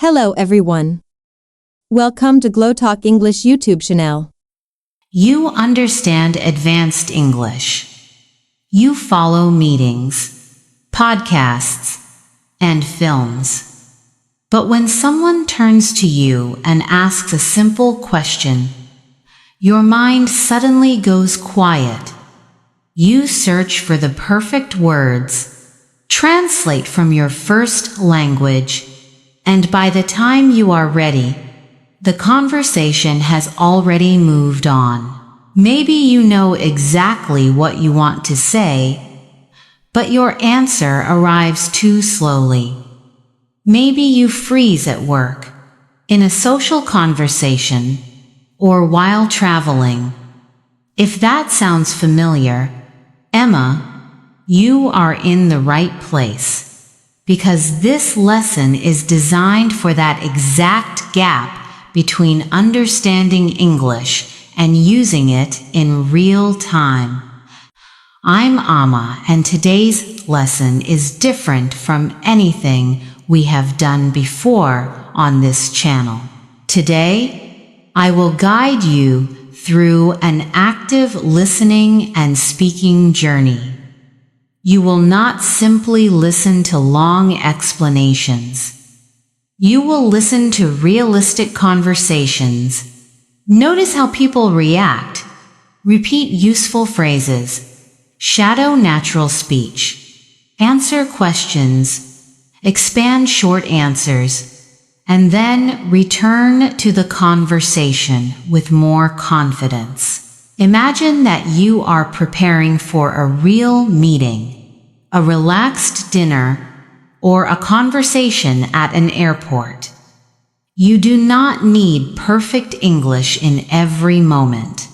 Hello everyone. Welcome to GlowTalk English YouTube channel. You understand advanced English. You follow meetings, podcasts, and films. But when someone turns to you and asks a simple question, your mind suddenly goes quiet. You search for the perfect words, translate from your first language, and by the time you are ready, the conversation has already moved on. Maybe you know exactly what you want to say, but your answer arrives too slowly. Maybe you freeze at work, in a social conversation, or while traveling. If that sounds familiar, Emma, you are in the right place. Because this lesson is designed for that exact gap between understanding English and using it in real time. I'm Amma, and today's lesson is different from anything we have done before on this channel. Today, I will guide you through an active listening and speaking journey. You will not simply listen to long explanations. You will listen to realistic conversations. Notice how people react. Repeat useful phrases. Shadow natural speech. Answer questions. Expand short answers. And then return to the conversation with more confidence. Imagine that you are preparing for a real meeting, a relaxed dinner, or a conversation at an airport. You do not need perfect English in every moment.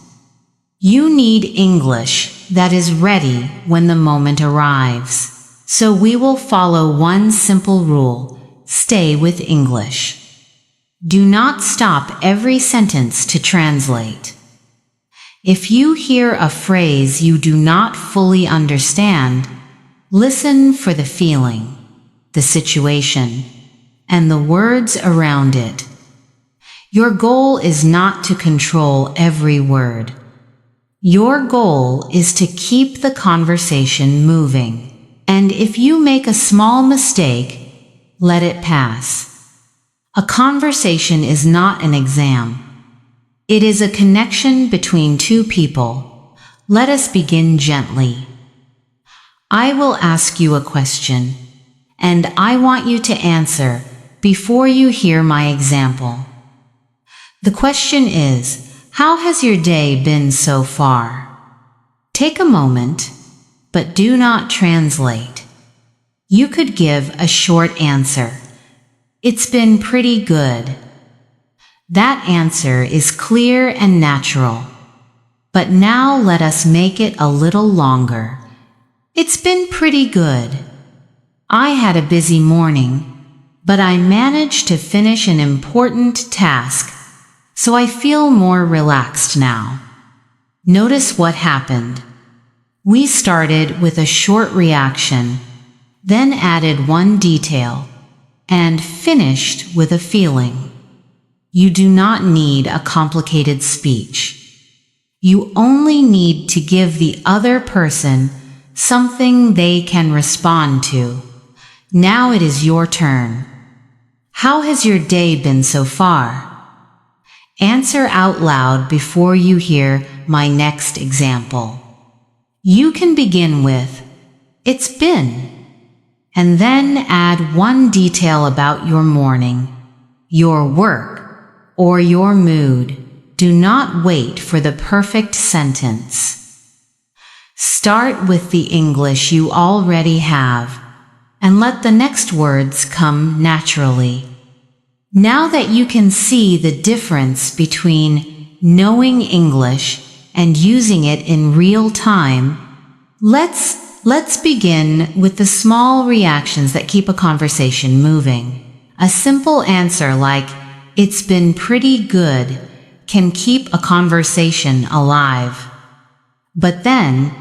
You need English that is ready when the moment arrives. So we will follow one simple rule: stay with English. Do not stop every sentence to translate. If you hear a phrase you do not fully understand, listen for the feeling, the situation, and the words around it. Your goal is not to control every word. Your goal is to keep the conversation moving. And if you make a small mistake, let it pass. A conversation is not an exam. It is a connection between two people. Let us begin gently. I will ask you a question, and I want you to answer before you hear my example. The question is, how has your day been so far? Take a moment, but do not translate. You could give a short answer. It's been pretty good. That answer is clear and natural. But now let us make it a little longer. It's been pretty good. I had a busy morning, but I managed to finish an important task, so I feel more relaxed now. Notice what happened. We started with a short reaction, then added one detail, and finished with a feeling. You do not need a complicated speech. You only need to give the other person something they can respond to. Now it is your turn. How has your day been so far? Answer out loud before you hear my next example. You can begin with, "It's been," and then add one detail about your morning, your work, or your mood. Do not wait for the perfect sentence. Start with the English you already have, and let the next words come naturally. Now that you can see the difference between knowing English and using it in real time, let's begin with the small reactions that keep a conversation moving. A simple answer like, "It's been pretty good," can keep a conversation alive. But then,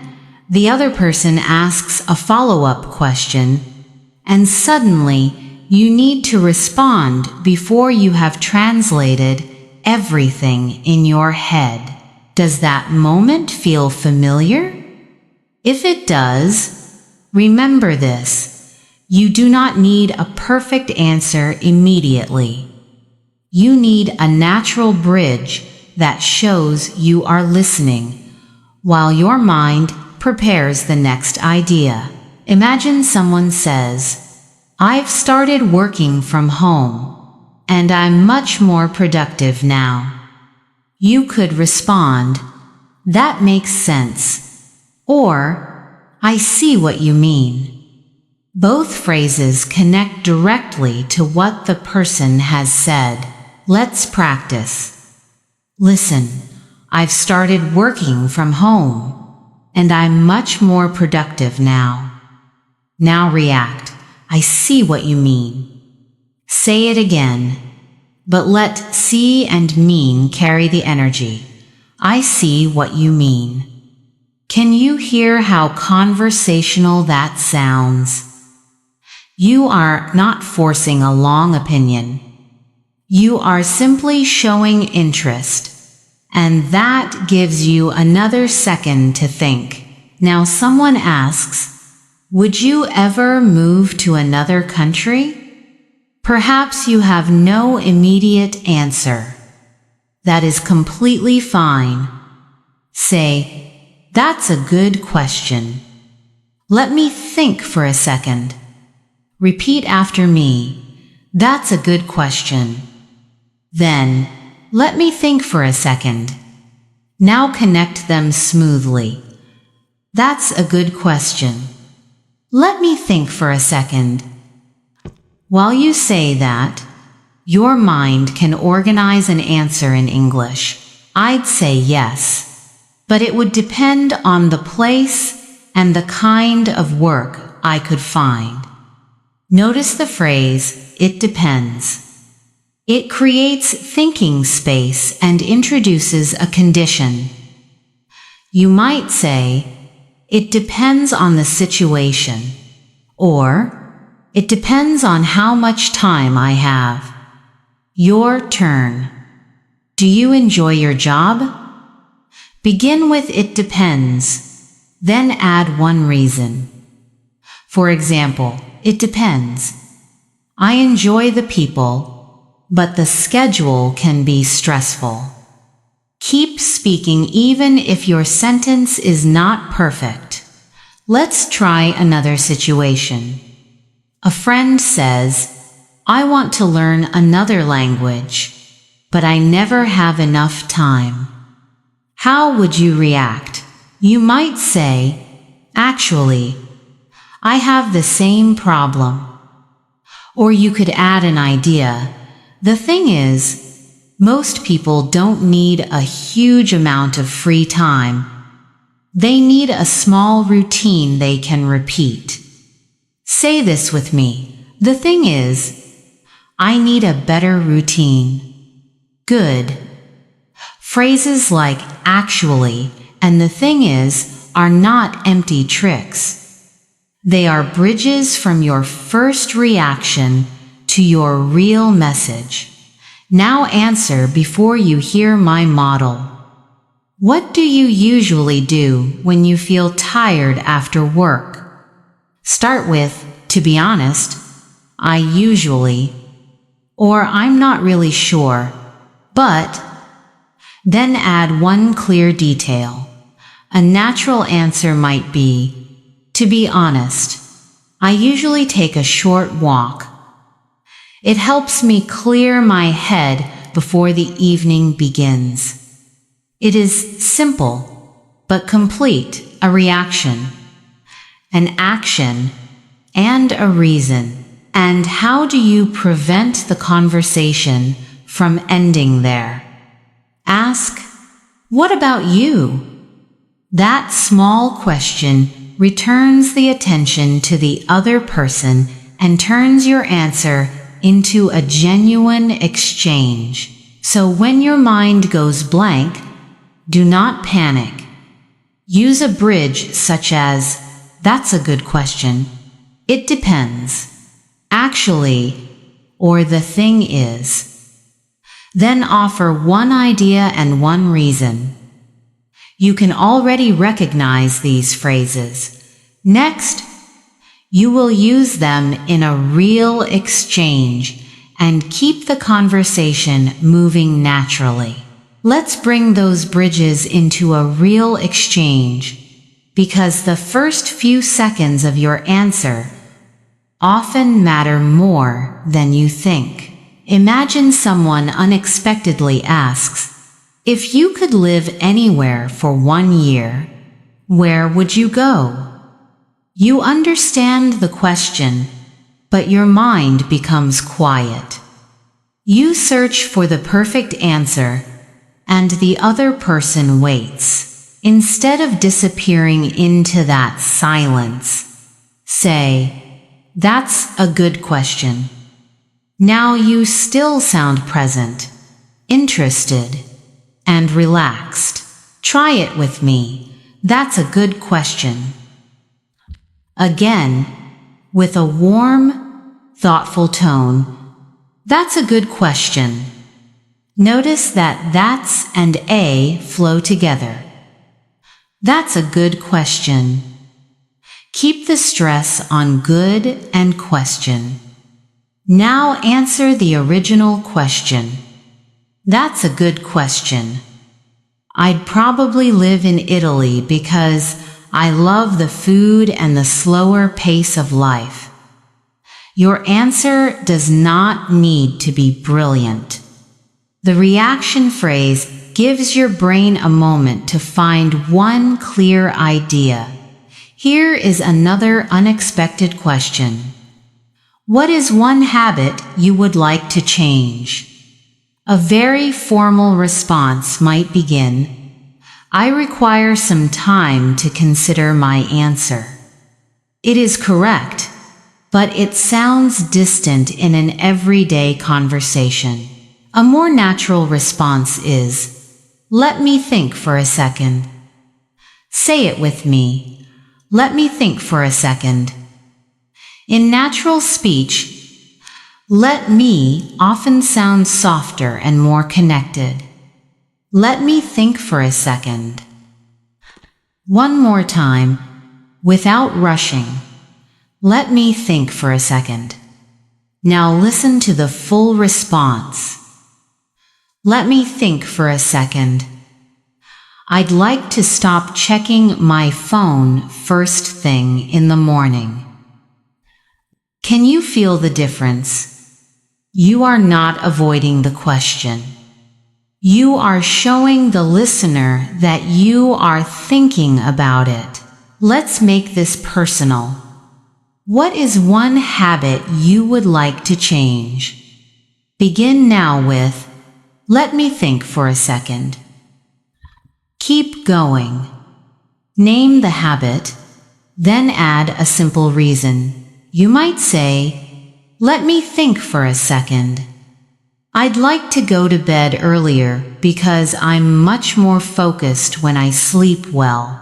the other person asks a follow-up question, and suddenly you need to respond before you have translated everything in your head. Does that moment feel familiar? If it does, remember this: you do not need a perfect answer immediately. You need a natural bridge that shows you are listening, while your mind prepares the next idea. Imagine someone says, "I've started working from home, and I'm much more productive now." You could respond, "That makes sense," or "I see what you mean." Both phrases connect directly to what the person has said. Let's practice. Listen, I've started working from home, and I'm much more productive now. Now react, I see what you mean. Say it again, but let see and mean carry the energy. I see what you mean. Can you hear how conversational that sounds? You are not forcing a long opinion. You are simply showing interest, and that gives you another second to think. Now someone asks, would you ever move to another country? Perhaps you have no immediate answer. That is completely fine. Say, that's a good question. Let me think for a second. Repeat after me. That's a good question. Then, let me think for a second. Now connect them smoothly. That's a good question. Let me think for a second. While you say that, your mind can organize an answer in English. I'd say yes, but it would depend on the place and the kind of work I could find. Notice the phrase, it depends. It creates thinking space and introduces a condition. You might say, it depends on the situation, or it depends on how much time I have. Your turn. Do you enjoy your job? Begin with it depends, then add one reason. For example, it depends. I enjoy the people, but the schedule can be stressful. Keep speaking even if your sentence is not perfect. Let's try another situation. A friend says, I want to learn another language, but I never have enough time. How would you react? You might say, actually, I have the same problem. Or you could add an idea. The thing is, most people don't need a huge amount of free time. They need a small routine they can repeat. Say this with me. The thing is, I need a better routine. Good. Phrases like actually and the thing is are not empty tricks. They are bridges from your first reaction to your real message. Now answer before you hear my model. What do you usually do when you feel tired after work? Start with, to be honest, I usually, or I'm not really sure, but, then add one clear detail. A natural answer might be, to be honest, I usually take a short walk. It helps me clear my head before the evening begins. It is simple, but complete, a reaction, an action, and a reason. And how do you prevent the conversation from ending there? Ask, what about you? That small question returns the attention to the other person and turns your answer into a genuine exchange. So when your mind goes blank, do not panic. Use a bridge such as, that's a good question. It depends. actually, or the thing is. Then offer one idea and one reason. You can already recognize these phrases. Next, you will use them in a real exchange and keep the conversation moving naturally. Let's bring those bridges into a real exchange, because the first few seconds of your answer often matter more than you think. Imagine someone unexpectedly asks, "If you could live anywhere for 1 year, where would you go?" You understand the question, but your mind becomes quiet. You search for the perfect answer, and the other person waits. Instead of disappearing into that silence, say, "That's a good question." Now you still sound present, interested, and relaxed. Try it with me. That's a good question. Again, with a warm, thoughtful tone. That's a good question. Notice that "that's" and "a" flow together. That's a good question. Keep the stress on good and question. Now answer the original question. That's a good question. I'd probably live in Italy because I love the food and the slower pace of life. Your answer does not need to be brilliant. The reaction phrase gives your brain a moment to find one clear idea. Here is another unexpected question. What is one habit you would like to change? A very formal response might begin, "I require some time to consider my answer." It is correct, but it sounds distant in an everyday conversation. A more natural response is, "Let me think for a second." Say it with me. Let me think for a second. In natural speech, "let me" often sounds softer and more connected. Let me think for a second. One more time, without rushing. Let me think for a second. Now listen to the full response. Let me think for a second. I'd like to stop checking my phone first thing in the morning. Can you feel the difference? You are not avoiding the question. You are showing the listener that you are thinking about it. Let's make this personal. What is one habit you would like to change? Begin now with, "Let me think for a second." Keep going. Name the habit, then add a simple reason. You might say, "Let me think for a second. I'd like to go to bed earlier because I'm much more focused when I sleep well."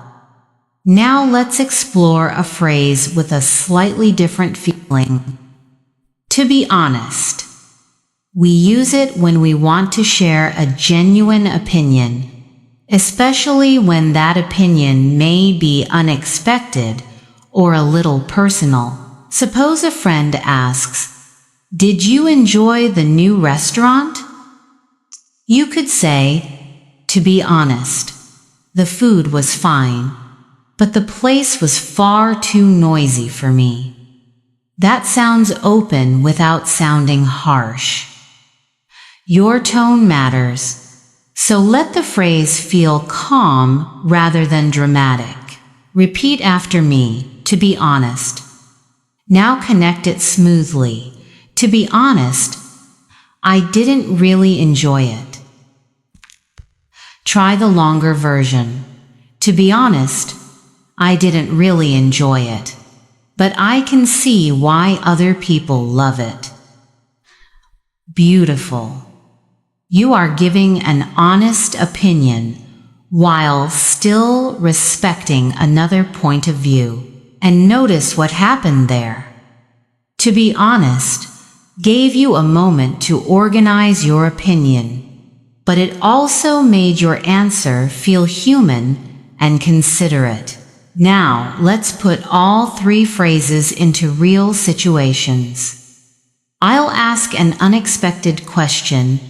Now let's explore a phrase with a slightly different feeling. To be honest. We use it when we want to share a genuine opinion, especially when that opinion may be unexpected or a little personal. Suppose a friend asks, "Did you enjoy the new restaurant?" You could say, "To be honest, the food was fine, but the place was far too noisy for me." That sounds open without sounding harsh. Your tone matters, so let the phrase feel calm rather than dramatic. Repeat after me, "To be honest." Now connect it smoothly. To be honest, I didn't really enjoy it. Try the longer version. To be honest, I didn't really enjoy it, but I can see why other people love it. Beautiful. You are giving an honest opinion while still respecting another point of view. And notice what happened there. to be honest, gave you a moment to organize your opinion, but it also made your answer feel human and considerate. Now, let's put all three phrases into real situations. I'll ask an unexpected question,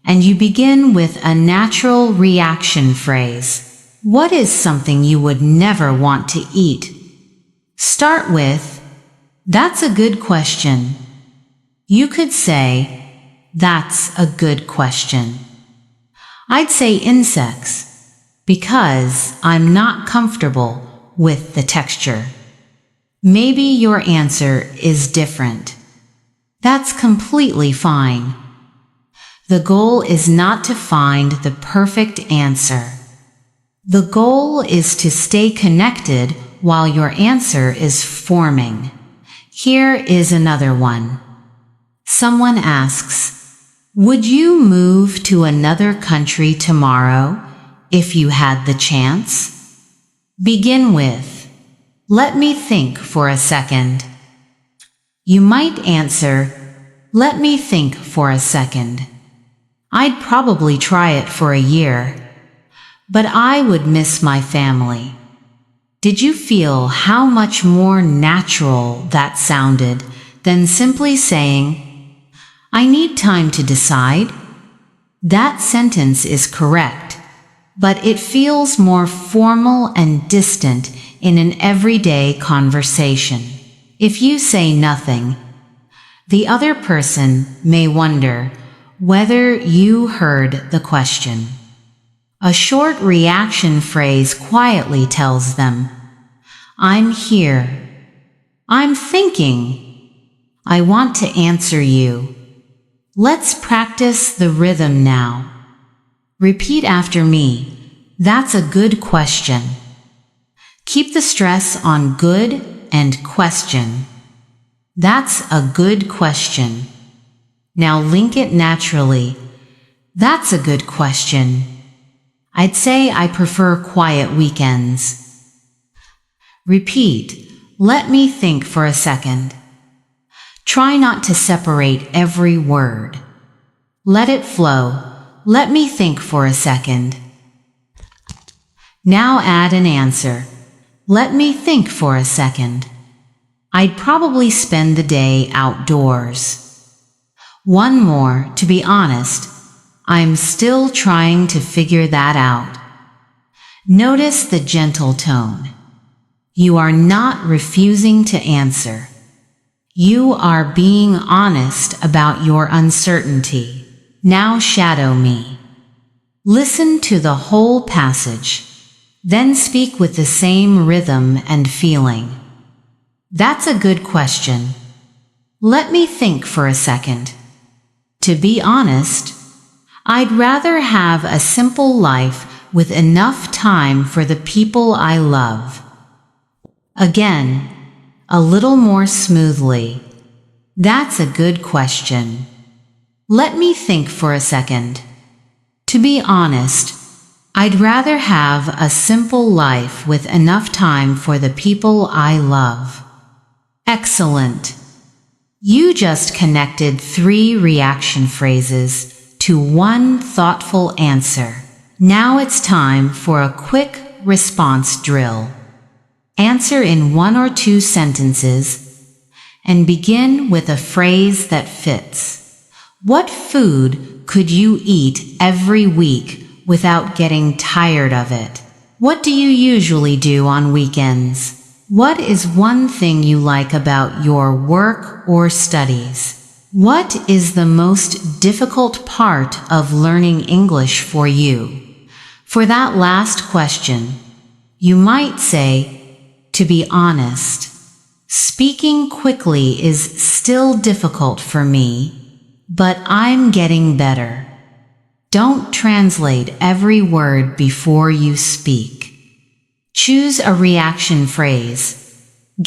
and you begin with a natural reaction phrase. What is something you would never want to eat? Start with, "That's a good question." You could say, "That's a good question." I'd say insects, because I'm not comfortable with the texture. Maybe your answer is different. That's completely fine. The goal is not to find the perfect answer. The goal is to stay connected while your answer is forming. Here is another one. Someone asks, "Would you move to another country tomorrow if you had the chance?" Begin with, "Let me think for a second." You might answer, "Let me think for a second. I'd probably try it for a year, but I would miss my family." Did you feel how much more natural that sounded than simply saying, "I need time to decide"? That sentence is correct, but it feels more formal and distant in an everyday conversation. If you say nothing, the other person may wonder whether you heard the question. A short reaction phrase quietly tells them, "I'm here. I'm thinking. I want to answer you." Let's practice the rhythm now. Repeat after me. That's a good question. Keep the stress on good and question. That's a good question. Now link it naturally. That's a good question. I'd say I prefer quiet weekends. Repeat. Let me think for a second. Try not to separate every word. Let it flow. Let me think for a second. Now add an answer. Let me think for a second. I'd probably spend the day outdoors. One more, to be honest, I'm still trying to figure that out. Notice the gentle tone. You are not refusing to answer. You are being honest about your uncertainty. Now shadow me. Listen to the whole passage, then speak with the same rhythm and feeling. That's a good question. Let me think for a second. To be honest, I'd rather have a simple life with enough time for the people I love. Again, a little more smoothly. That's a good question. Let me think for a second. To be honest, I'd rather have a simple life with enough time for the people I love. Excellent. You just connected 3 reaction phrases to one thoughtful answer. Now it's time for a quick response drill. Answer in 1 or 2 sentences and begin with a phrase that fits. What food could you eat every week without getting tired of it? What do you usually do on weekends? What is one thing you like about your work or studies? What is the most difficult part of learning English for you? For that last question, you might say, to be honest, speaking quickly is still difficult for me, but I'm getting better. Don't translate every word before you speak. Choose a reaction phrase.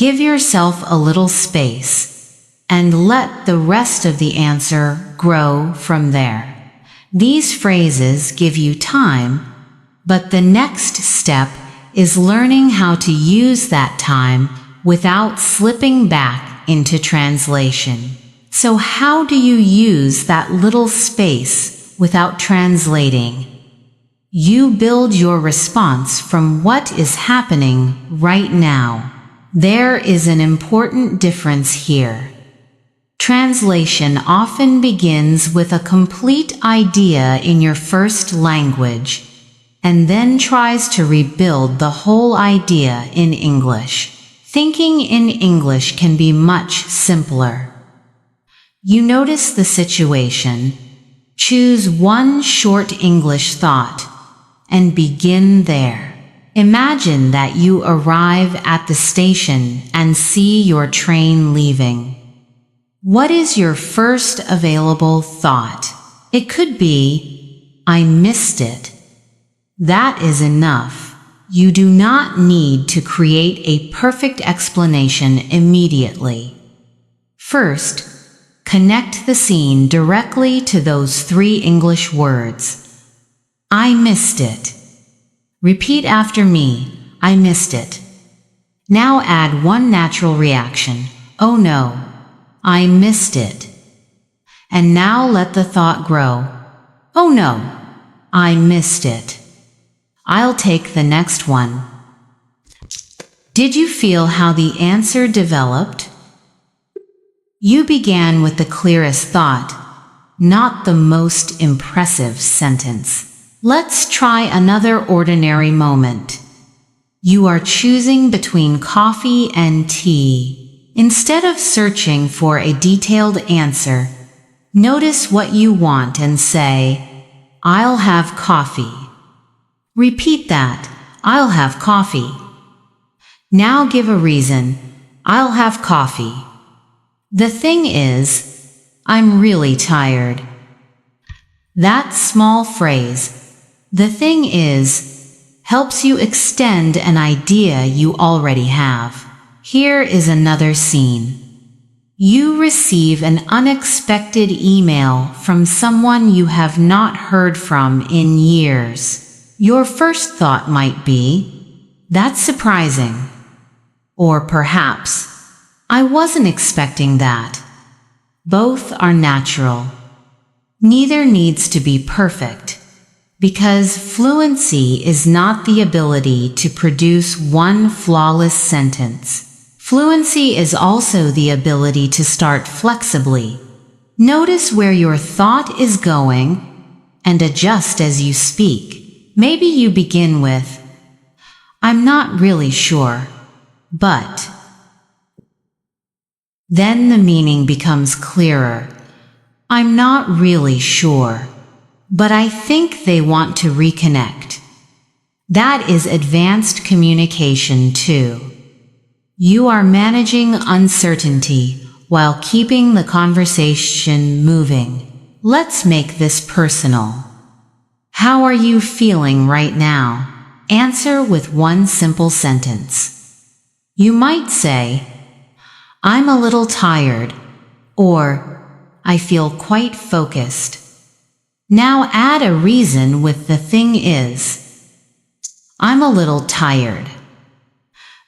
Give yourself a little space, and let the rest of the answer grow from there. These phrases give you time, but the next step is learning how to use that time without slipping back into translation. So how do you use that little space without translating? You build your response from what is happening right now. There is an important difference here. Translation often begins with a complete idea in your first language, and then tries to rebuild the whole idea in English. Thinking in English can be much simpler. You notice the situation, choose one short English thought, and begin there. Imagine that you arrive at the station and see your train leaving. What is your first available thought? It could be, I missed it. That is enough. You do not need to create a perfect explanation immediately. First, connect the scene directly to those 3 English words. I missed it. Repeat after me, I missed it. Now add one natural reaction. Oh no, I missed it. And now let the thought grow. Oh no, I missed it. I'll take the next one. Did you feel how the answer developed? You began with the clearest thought, not the most impressive sentence. Let's try another ordinary moment. You are choosing between coffee and tea. Instead of searching for a detailed answer, notice what you want and say, I'll have coffee. Repeat that, I'll have coffee. Now give a reason, I'll have coffee. The thing is, I'm really tired. That small phrase, the thing is, helps you extend an idea you already have. Here is another scene. You receive an unexpected email from someone you have not heard from in years. Your first thought might be, that's surprising. Or perhaps, I wasn't expecting that. Both are natural. Neither needs to be perfect, because fluency is not the ability to produce one flawless sentence. Fluency is also the ability to start flexibly. Notice where your thought is going and adjust as you speak. Maybe you begin with, I'm not really sure, but. Then the meaning becomes clearer. I'm not really sure, but I think they want to reconnect. That is advanced communication too. You are managing uncertainty while keeping the conversation moving. Let's make this personal. How are you feeling right now? Answer with one simple sentence. You might say, I'm a little tired, or I feel quite focused. Now add a reason with the thing is. I'm a little tired.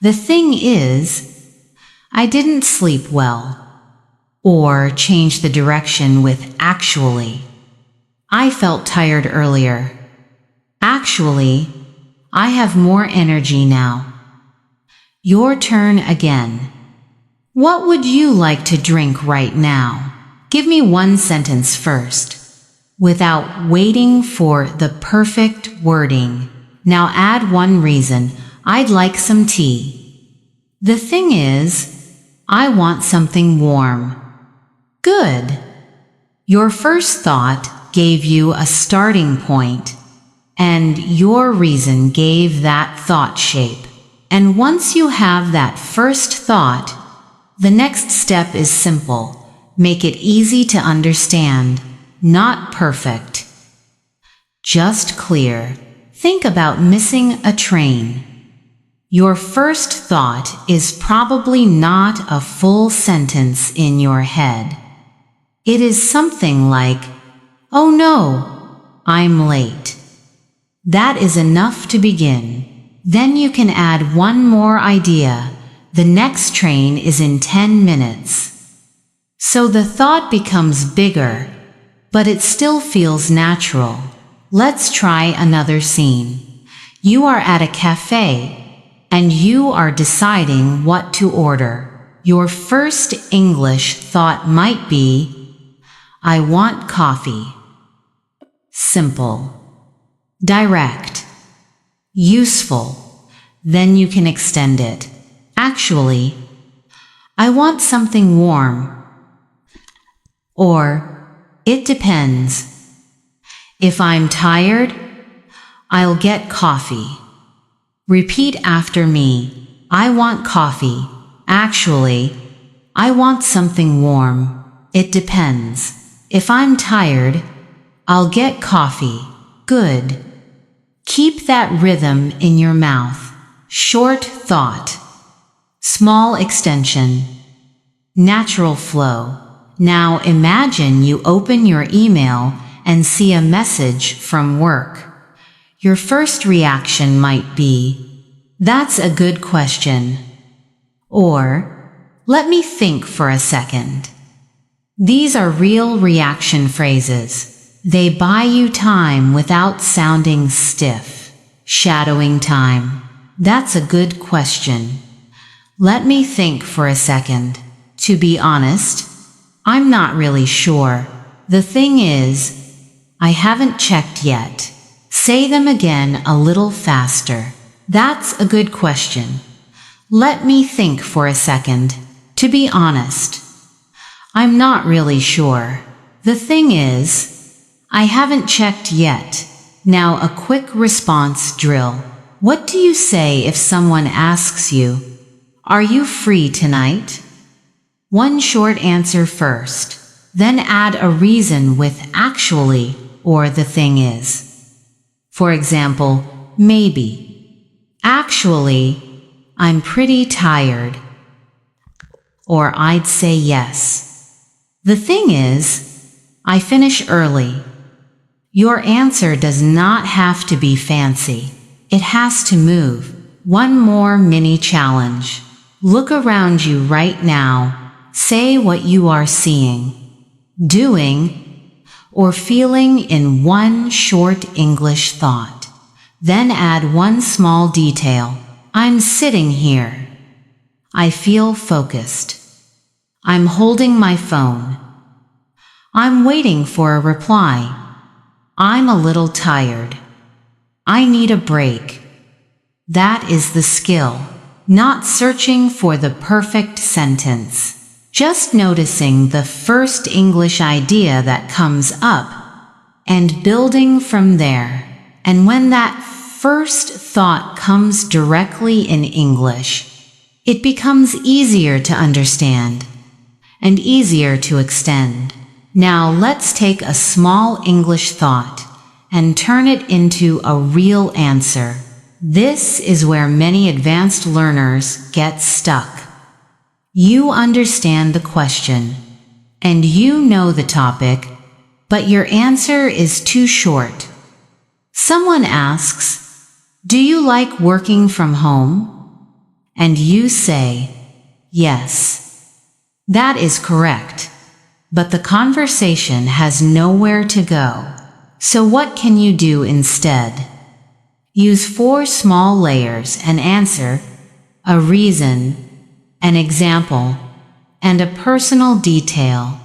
The thing is, I didn't sleep well. Or change the direction with actually. I felt tired earlier. Actually, I have more energy now. Your turn again. What would you like to drink right now? Give me one sentence first, without waiting for the perfect wording. Now add one reason. I'd like some tea. The thing is, I want something warm. Good. Your first thought gave you a starting point, and your reason gave that thought shape. And once you have that first thought, the next step is simple. Make it easy to understand, not perfect. Just clear. Think about missing a train. Your first thought is probably not a full sentence in your head. It is something like, oh no, I'm late. That is enough to begin. Then you can add one more idea. The next train is in 10 minutes. So the thought becomes bigger, but it still feels natural. Let's try another scene. You are at a cafe, and you are deciding what to order. Your first English thought might be, I want coffee. Simple, direct, useful. Then you can extend it. Actually, I want something warm. Or, it depends. If I'm tired, I'll get coffee. Repeat after me. I want coffee. Actually, I want something warm. It depends. If I'm tired, I'll get coffee. Good. Keep that rhythm in your mouth. Short thought. Small extension. Natural flow. Now imagine you open your email and see a message from work. Your first reaction might be, that's a good question. Or, let me think for a second. These are real reaction phrases. They buy you time without sounding stiff. Shadowing time. That's a good question. Let me think for a second. To be honest, I'm not really sure. The thing is, I haven't checked yet. Say them again a little faster. That's a good question. Let me think for a second. To be honest, I'm not really sure. The thing is, I haven't checked yet. Now a quick response drill. What do you say if someone asks you, are you free tonight? One short answer first, then add a reason with actually or the thing is. For example, maybe. Actually, I'm pretty tired. Or I'd say yes. The thing is, I finish early. Your answer does not have to be fancy. It has to move. One more mini challenge. Look around you right now. Say what you are seeing, doing, or feeling in one short English thought. Then add one small detail. I'm sitting here. I feel focused. I'm holding my phone. I'm waiting for a reply. I'm a little tired. I need a break. That is the skill. Not searching for the perfect sentence. Just noticing the first English idea that comes up and building from there. And when that first thought comes directly in English, it becomes easier to understand and easier to extend. Now let's take a small English thought and turn it into a real answer. This is where many advanced learners get stuck. You understand the question, and you know the topic, but your answer is too short. Someone asks, do you like working from home? And you say, yes. That is correct. But the conversation has nowhere to go. So what can you do instead? Use 4 small layers and answer, a reason, an example, and a personal detail.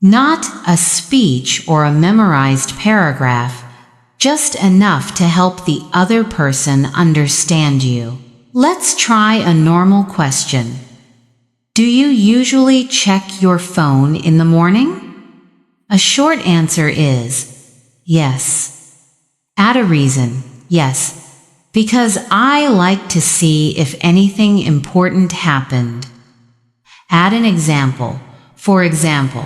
Not a speech or a memorized paragraph, just enough to help the other person understand you. Let's try a normal question. Do you usually check your phone in the morning? A short answer is, yes. Add a reason, yes. Because I like to see if anything important happened. Add an example. For example,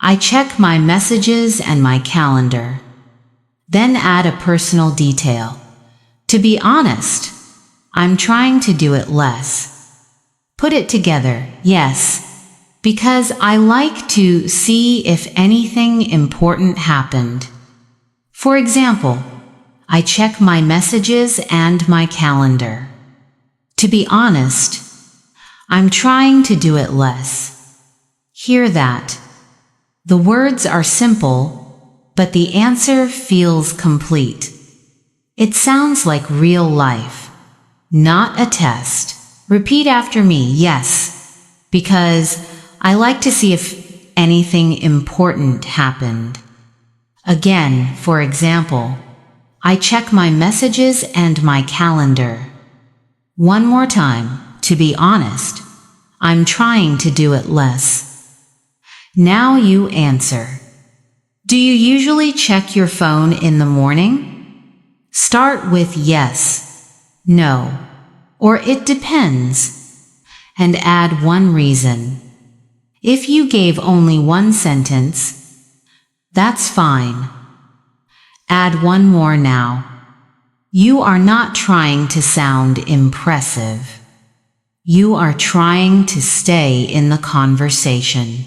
I check my messages and my calendar. Then add a personal detail. To be honest, I'm trying to do it less. Put it together, yes, because I like to see if anything important happened. For example, I check my messages and my calendar. To be honest, I'm trying to do it less. Hear that. The words are simple, but the answer feels complete. It sounds like real life, not a test. Repeat after me, yes, because I like to see if anything important happened. Again, for example, I check my messages and my calendar. One more time, to be honest, I'm trying to do it less. Now you answer. Do you usually check your phone in the morning? Start with yes, no, or it depends, and add one reason. If you gave only one sentence, that's fine. Add one more now. You are not trying to sound impressive. You are trying to stay in the conversation.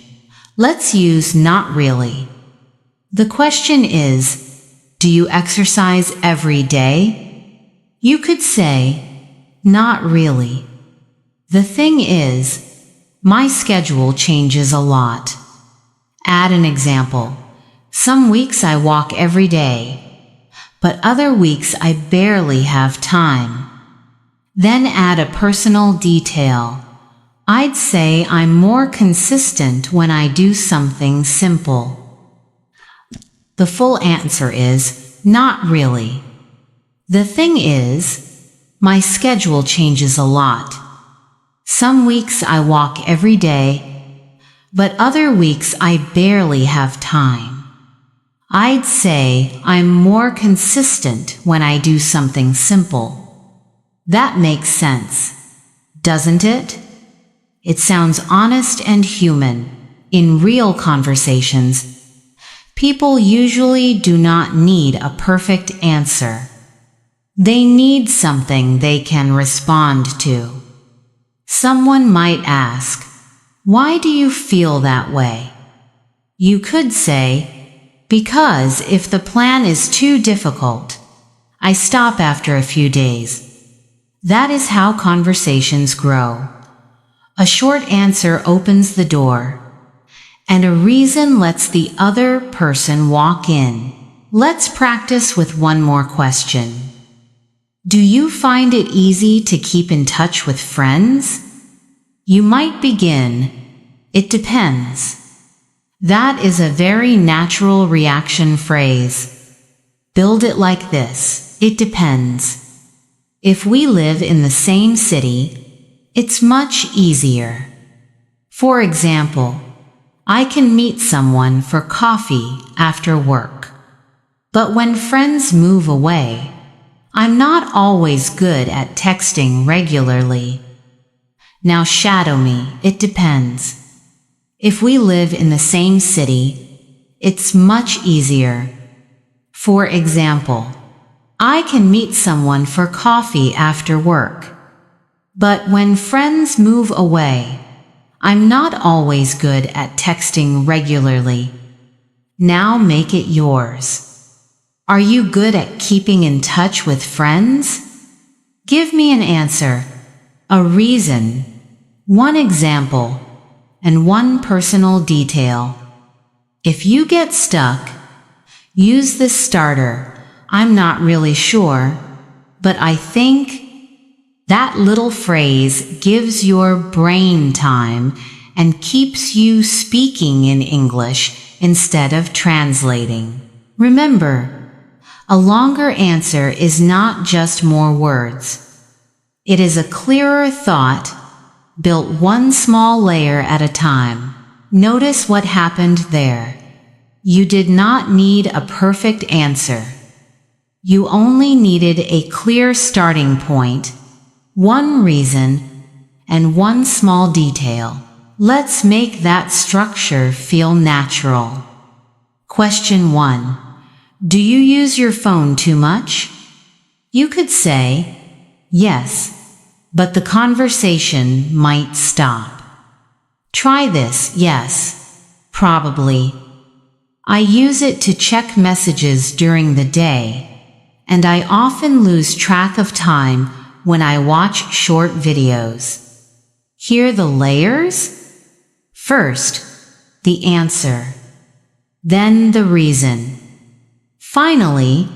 Let's use not really. The question is, do you exercise every day? You could say, not really. The thing is, my schedule changes a lot. Add an example. Some weeks I walk every day, but other weeks I barely have time. Then add a personal detail. I'd say I'm more consistent when I do something simple. The full answer is, not really. The thing is, my schedule changes a lot. Some weeks I walk every day, but other weeks I barely have time. I'd say I'm more consistent when I do something simple. That makes sense, doesn't it? It sounds honest and human. In real conversations, people usually do not need a perfect answer. They need something they can respond to. Someone might ask, why do you feel that way? You could say, because if the plan is too difficult, I stop after a few days. That is how conversations grow. A short answer opens the door, and a reason lets the other person walk in. Let's practice with one more question. Do you find it easy to keep in touch with friends? You might begin, it depends. That is a very natural reaction phrase. Build it like this, it depends. If we live in the same city, it's much easier. For example, I can meet someone for coffee after work. But when friends move away, I'm not always good at texting regularly. Now shadow me, it depends. If we live in the same city, it's much easier. For example, I can meet someone for coffee after work. But when friends move away, I'm not always good at texting regularly. Now make it yours. Are you good at keeping in touch with friends? Give me an answer, a reason, one example, and one personal detail. If you get stuck, use this starter. I'm not really sure, but I think. That little phrase gives your brain time and keeps you speaking in English instead of translating. Remember, a longer answer is not just more words. It is a clearer thought, built one small layer at a time. Notice what happened there. You did not need a perfect answer. You only needed a clear starting point, one reason, and one small detail. Let's make that structure feel natural. Question 1. Do you use your phone too much? You could say, yes, but the conversation might stop. Try this, yes, probably. I use it to check messages during the day, and I often lose track of time when I watch short videos. Hear the layers? First, the answer, then the reason. Finally,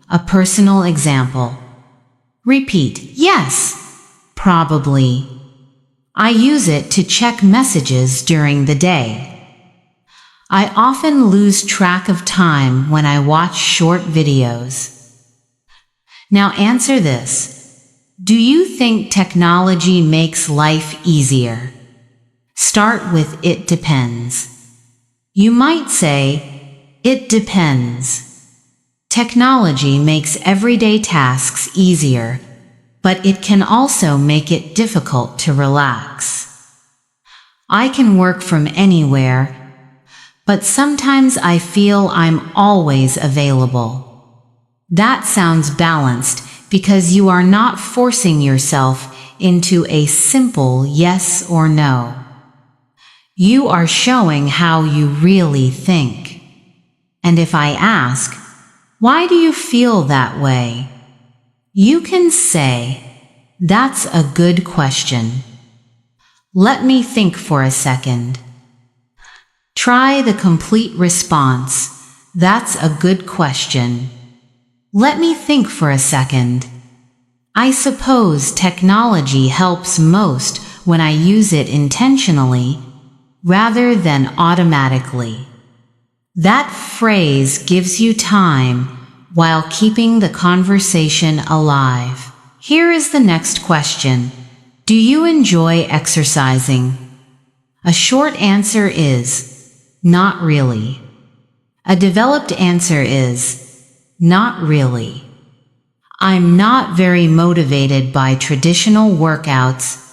a personal example. Repeat, yes, probably. I use it to check messages during the day. I often lose track of time when I watch short videos. Now answer this. Do you think technology makes life easier? Start with it depends. You might say, it depends. Technology makes everyday tasks easier, but it can also make it difficult to relax. I can work from anywhere, but sometimes I feel I'm always available. That sounds balanced because you are not forcing yourself into a simple yes or no. You are showing how you really think. And if I ask, why do you feel that way? You can say, that's a good question. Let me think for a second. Try the complete response. That's a good question. Let me think for a second. I suppose technology helps most when I use it intentionally rather than automatically. That phrase gives you time while keeping the conversation alive. Here is the next question. Do you enjoy exercising? A short answer is, not really. A developed answer is, not really. I'm not very motivated by traditional workouts,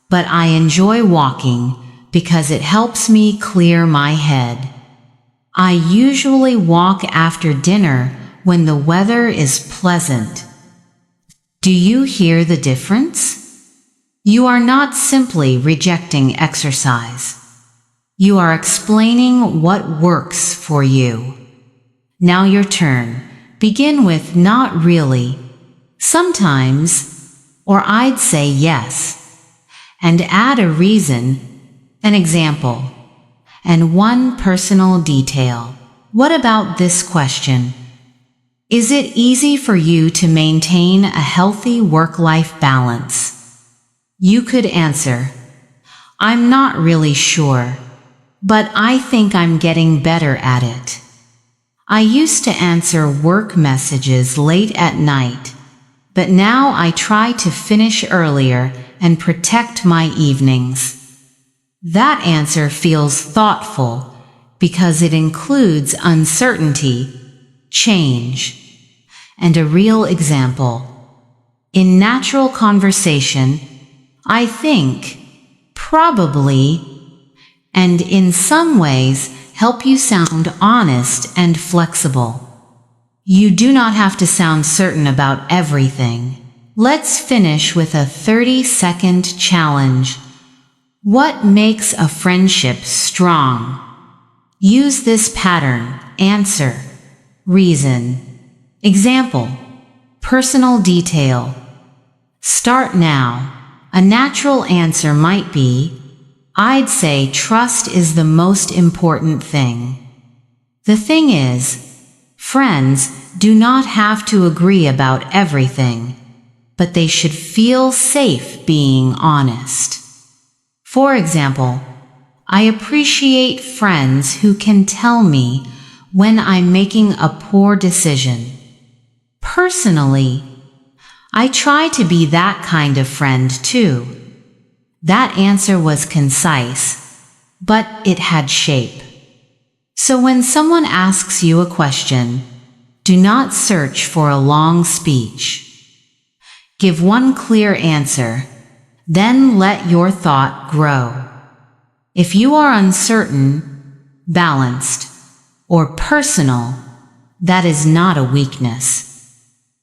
but I enjoy walking because it helps me clear my head. I usually walk after dinner when the weather is pleasant. Do you hear the difference? You are not simply rejecting exercise. You are explaining what works for you. Now your turn. Begin with not really, sometimes, or I'd say yes, and add a reason, an example, and one personal detail. What about this question? Is it easy for you to maintain a healthy work-life balance? You could answer, I'm not really sure, but I think I'm getting better at it. I used to answer work messages late at night, but now I try to finish earlier and protect my evenings. That answer feels thoughtful because it includes uncertainty, change, and a real example. In natural conversation, I think, probably, and in some ways help you sound honest and flexible. You do not have to sound certain about everything. Let's finish with a 30-second challenge. What makes a friendship strong? Use this pattern. Answer, reason, example, personal detail. Start now. A natural answer might be, I'd say trust is the most important thing. The thing is, friends do not have to agree about everything, but they should feel safe being honest. For example, I appreciate friends who can tell me when I'm making a poor decision. Personally, I try to be that kind of friend too. That answer was concise, but it had shape. So when someone asks you a question, do not search for a long speech. Give one clear answer, then let your thought grow. If you are uncertain, balanced, or personal, that is not a weakness.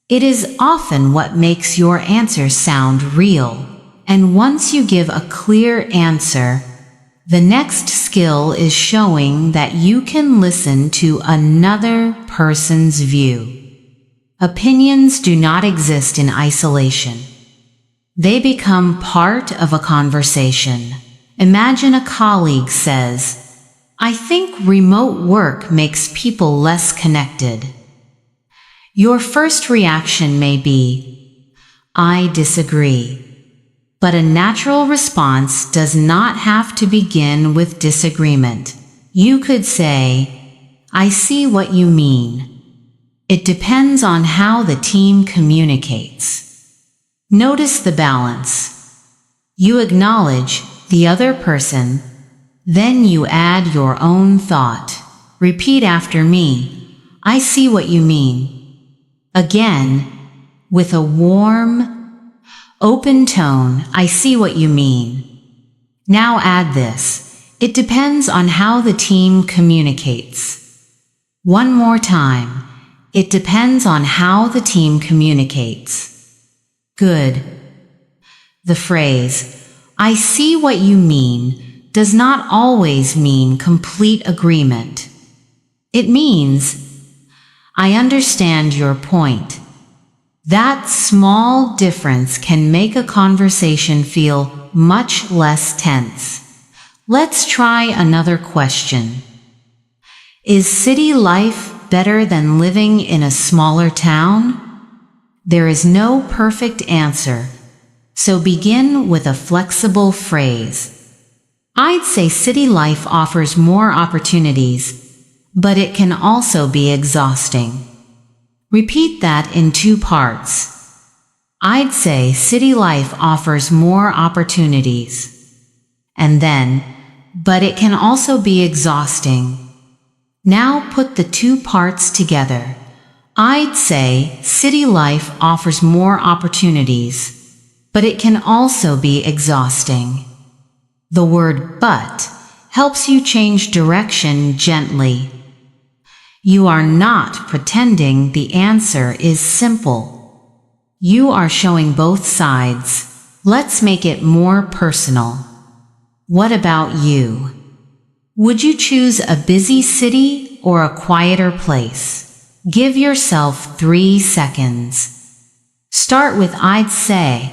It is often what makes your answer sound real. And once you give a clear answer, the next skill is showing that you can listen to another person's view. Opinions do not exist in isolation. They become part of a conversation. Imagine a colleague says, "I think remote work makes people less connected." Your first reaction may be, "I disagree." But a natural response does not have to begin with disagreement. You could say, "I see what you mean. It depends on how the team communicates." Notice the balance. You acknowledge the other person, then you add your own thought. Repeat after me, "I see what you mean." Again, with a warm, open tone, "I see what you mean." Now add this, "It depends on how the team communicates." One more time, "It depends on how the team communicates." Good. The phrase, "I see what you mean," does not always mean complete agreement. It means, "I understand your point." That small difference can make a conversation feel much less tense. Let's try another question. Is city life better than living in a smaller town? There is no perfect answer, so begin with a flexible phrase. I'd say city life offers more opportunities, but it can also be exhausting. Repeat that in two parts. I'd say city life offers more opportunities. And then, but it can also be exhausting. Now put the two parts together. I'd say city life offers more opportunities, but it can also be exhausting. The word "but" helps you change direction gently. You are not pretending the answer is simple. You are showing both sides. Let's make it more personal. What about you? Would you choose a busy city or a quieter place? Give yourself 3 seconds. Start with "I'd say,"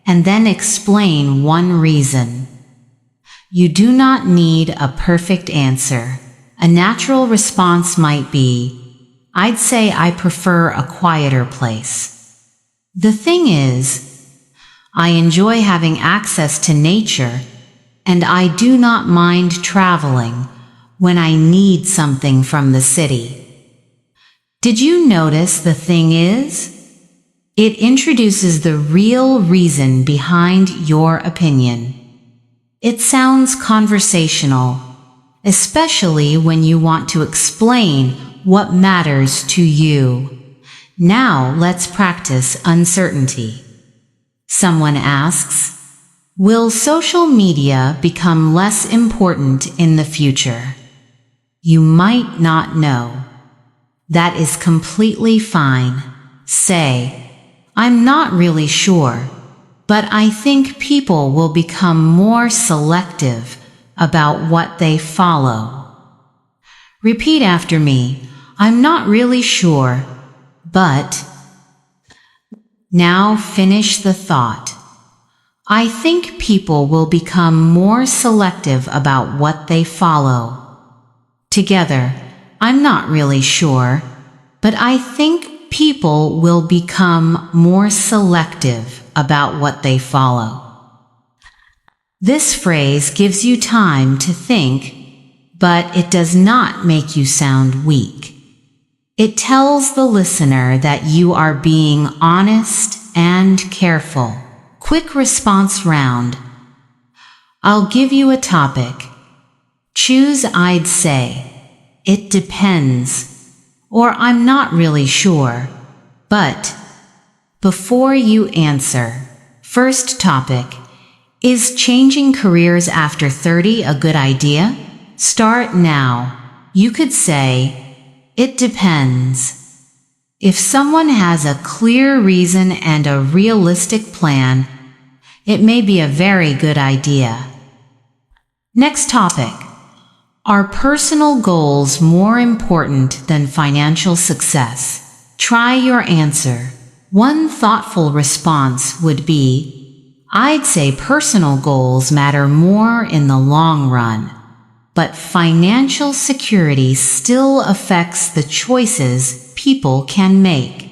and then explain one reason. You do not need a perfect answer. A natural response might be, "I'd say I prefer a quieter place. The thing is, I enjoy having access to nature, and I do not mind traveling when I need something from the city." Did you notice the thing is? It introduces the real reason behind your opinion. It sounds conversational, especially when you want to explain what matters to you. Now let's practice uncertainty. Someone asks, "Will social media become less important in the future?" You might not know. That is completely fine. Say, "I'm not really sure, but I think people will become more selective about what they follow." Repeat after me, "I'm not really sure, but..." Now finish the thought. I think people will become more selective about what they follow. Together, "I'm not really sure, but I think people will become more selective about what they follow." This phrase gives you time to think, but it does not make you sound weak. It tells the listener that you are being honest and careful. Quick response round. I'll give you a topic. Choose "I'd say," "It depends," or "I'm not really sure, but..." Before you answer. First topic. Is changing careers after 30 a good idea? Start now. You could say, "It depends." If someone has a clear reason and a realistic plan, it may be a very good idea. Next topic. Are personal goals more important than financial success? Try your answer. One thoughtful response would be, I'd say personal goals matter more in the long run, but financial security still affects the choices people can make.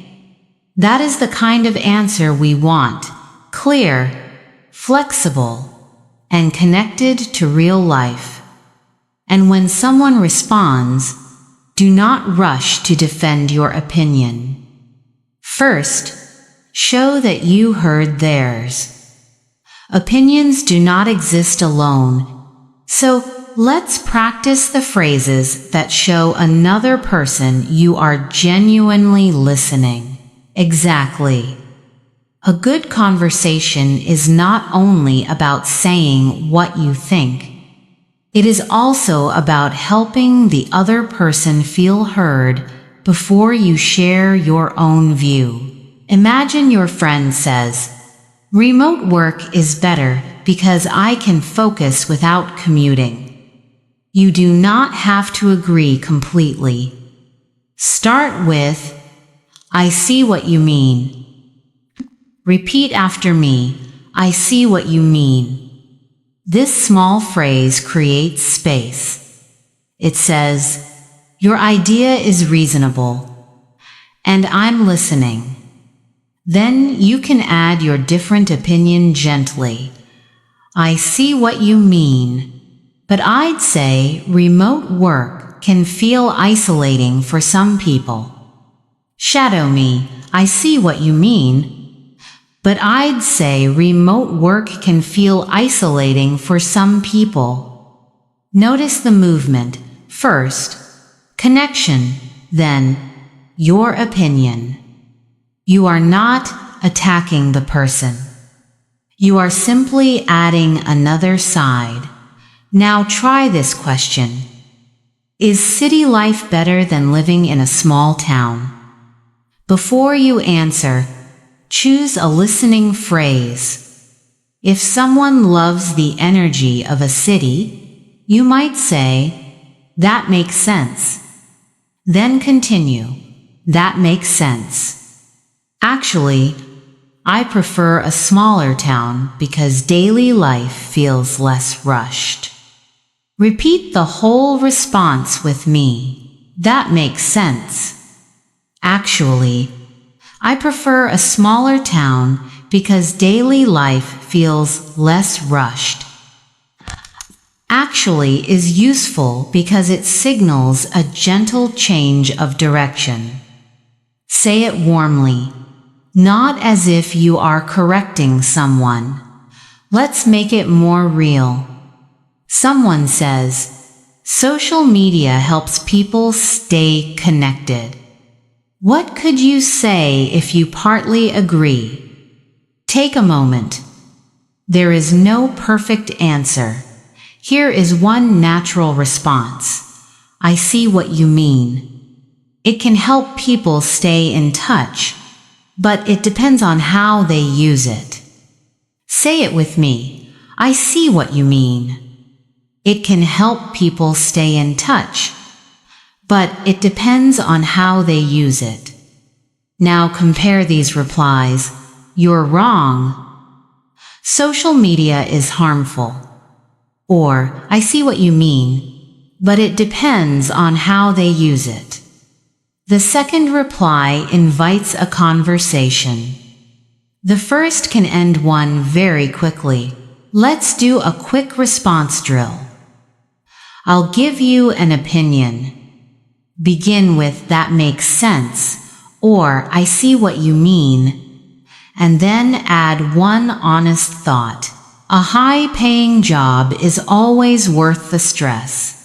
That is the kind of answer we want: clear, flexible, and connected to real life. And when someone responds, do not rush to defend your opinion. First, show that you heard theirs. Opinions do not exist alone, so let's practice the phrases that show another person you are genuinely listening. Exactly. A good conversation is not only about saying what you think. It is also about helping the other person feel heard before you share your own view. Imagine your friend says, "Remote work is better because I can focus without commuting." You do not have to agree completely. Start with, "I see what you mean." Repeat after me, "I see what you mean." This small phrase creates space. It says, "Your idea is reasonable, and I'm listening." Then you can add your different opinion gently. "I see what you mean, but I'd say remote work can feel isolating for some people." Shadow me, "I see what you mean, but I'd say remote work can feel isolating for some people." Notice the movement. First, connection, then, your opinion. You are not attacking the person. You are simply adding another side. Now try this question. Is city life better than living in a small town? Before you answer, choose a listening phrase. If someone loves the energy of a city, you might say, "That makes sense." Then continue, "That makes sense. Actually, I prefer a smaller town because daily life feels less rushed." Repeat the whole response with me. "That makes sense. Actually, I prefer a smaller town because daily life feels less rushed." Actually is useful because it signals a gentle change of direction. Say it warmly, not as if you are correcting someone. Let's make it more real. Someone says, "Social media helps people stay connected." What could you say if you partly agree? Take a moment. There is no perfect answer. Here is one natural response. "I see what you mean." It can help people stay in touch, but it depends on how they use it. Say it with me. "I see what you mean." It can help people stay in touch, but it depends on how they use it. Now compare these replies. "You're wrong." "Social media is harmful." Or, "I see what you mean, but it depends on how they use it." The second reply invites a conversation. The first can end one very quickly. Let's do a quick response drill. I'll give you an opinion. Begin with "That makes sense," or "I see what you mean," and then add one honest thought. A high-paying job is always worth the stress.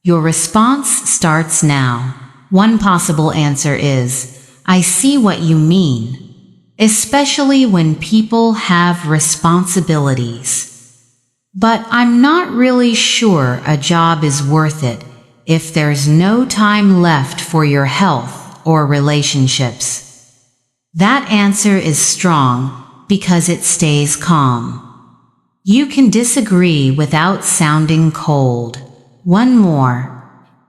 Your response starts now. One possible answer is, "I see what you mean," especially when people have responsibilities. "But I'm not really sure a job is worth it if there's no time left for your health or relationships." That answer is strong because it stays calm. You can disagree without sounding cold. One more.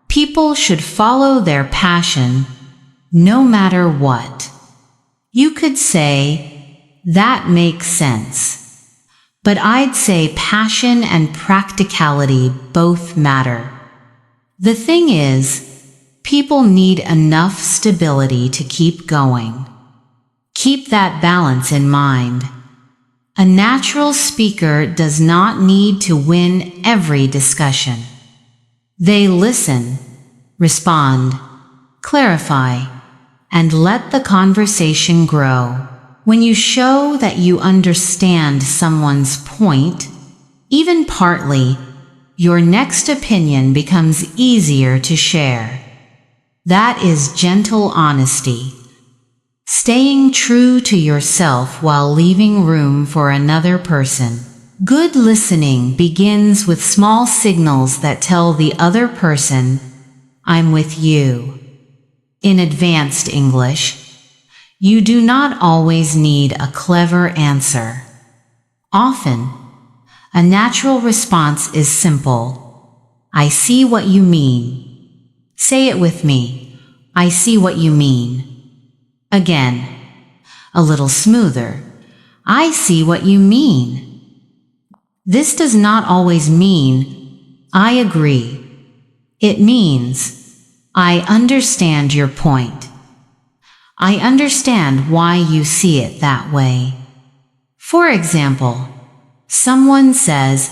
People should follow their passion, no matter what. You could say, "That makes sense." but I'd say passion and practicality both matter. The thing is, people need enough stability to keep going. Keep that balance in mind. A natural speaker does not need to win every discussion. They listen, respond, clarify, and let the conversation grow. When you show that you understand someone's point, even partly, your next opinion becomes easier to share. That is gentle honesty. Staying true to yourself while leaving room for another person. Good listening begins with small signals that tell the other person, "I'm with you." In advanced English, you do not always need a clever answer. Often, a natural response is simple. I see what you mean. Say it with me. I see what you mean. Again, a little smoother. I see what you mean. This does not always mean, I agree. It means, I understand your point. I understand why you see it that way. For example, someone says,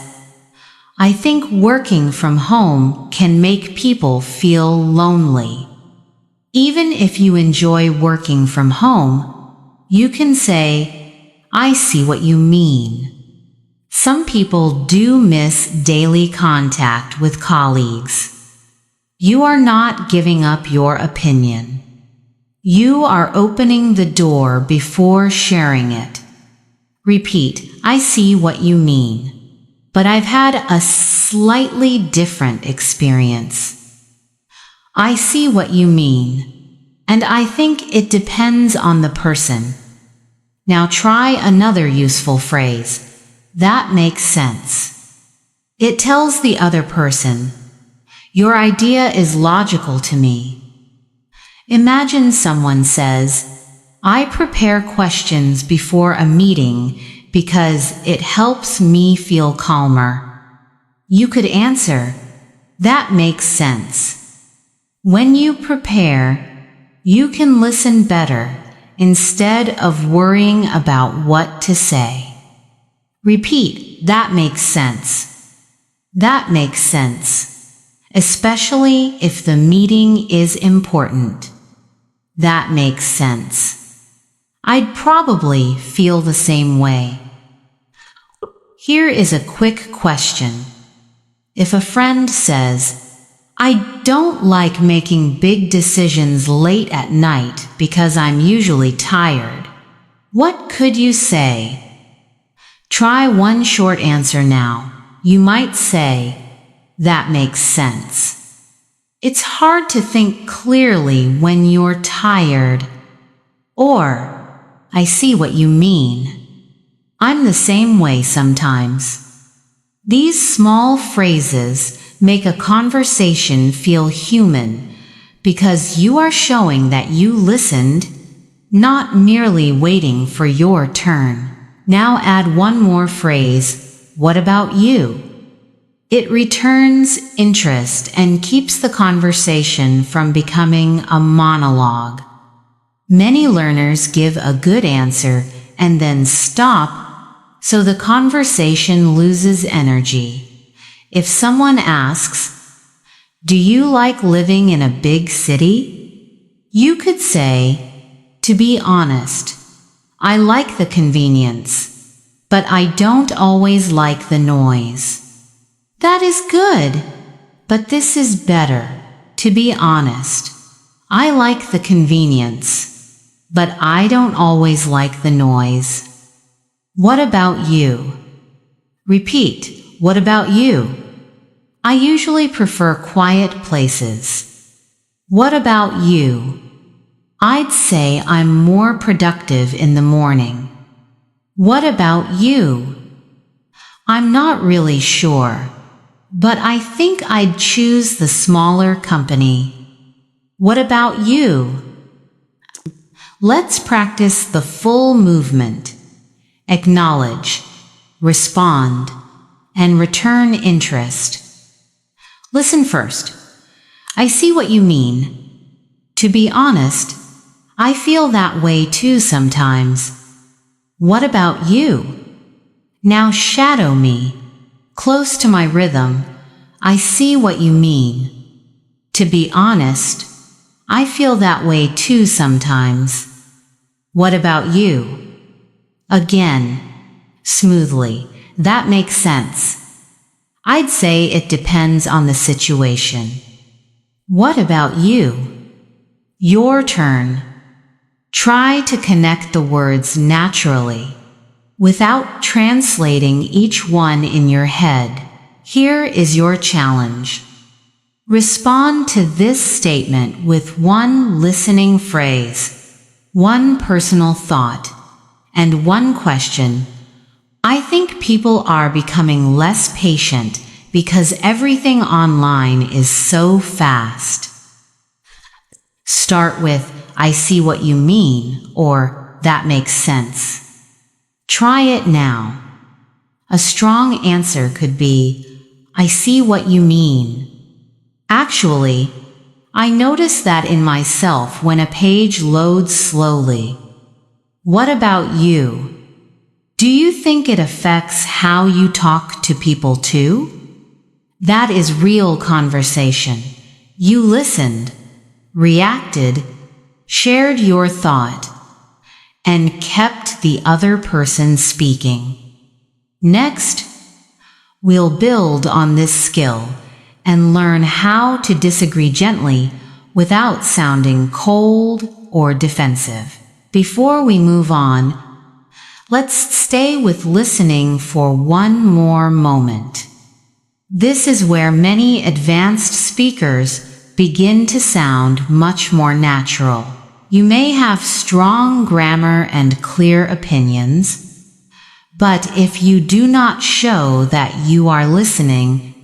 I think working from home can make people feel lonely. Even if you enjoy working from home, you can say, I see what you mean. Some people do miss daily contact with colleagues. You are not giving up your opinion. You are opening the door before sharing it. Repeat, I see what you mean, but I've had a slightly different experience. I see what you mean, and I think it depends on the person. Now try another useful phrase. That makes sense. It tells the other person, your idea is logical to me. Imagine someone says, I prepare questions before a meeting because it helps me feel calmer. You could answer, that makes sense. When you prepare, you can listen better instead of worrying about what to say. Repeat, that makes sense. That makes sense, especially if the meeting is important. That makes sense. I'd probably feel the same way. Here is a quick question. If a friend says, I don't like making big decisions late at night because I'm usually tired, what could you say? Try one short answer now. You might say, that makes sense. It's hard to think clearly when you're tired. Or, I see what you mean. I'm the same way sometimes. These small phrases make a conversation feel human because you are showing that you listened, not merely waiting for your turn. Now add one more phrase, what about you? It returns interest and keeps the conversation from becoming a monologue. Many learners give a good answer and then stop, so the conversation loses energy. If someone asks, do you like living in a big city? You could say, to be honest, I like the convenience, but I don't always like the noise. That is good, but this is better. To be honest, I like the convenience, but I don't always like the noise. What about you? Repeat, what about you? I usually prefer quiet places. What about you? I'd say I'm more productive in the morning. What about you? I'm not really sure, but I think I'd choose the smaller company. What about you? Let's practice the full movement. Acknowledge, respond, and return interest. Listen first. I see what you mean. To be honest, I feel that way too sometimes. What about you? Now shadow me. Close to my rhythm. I see what you mean. To be honest, I feel that way too sometimes. What about you? Again, smoothly. That makes sense. I'd say it depends on the situation. What about you? Your turn. Try to connect the words naturally, without translating each one in your head. Here is your challenge. Respond to this statement with one listening phrase, one personal thought, and one question. I think people are becoming less patient because everything online is so fast. Start with, I see what you mean, or that makes sense. Try it now. A strong answer could be, I see what you mean. Actually, I notice that in myself when a page loads slowly. What about you? Do you think it affects how you talk to people too? That is real conversation. You listened, reacted, shared your thought, and kept the other person speaking. Next, we'll build on this skill and learn how to disagree gently without sounding cold or defensive. Before we move on, let's stay with listening for one more moment. This is where many advanced speakers begin to sound much more natural. You may have strong grammar and clear opinions, but if you do not show that you are listening,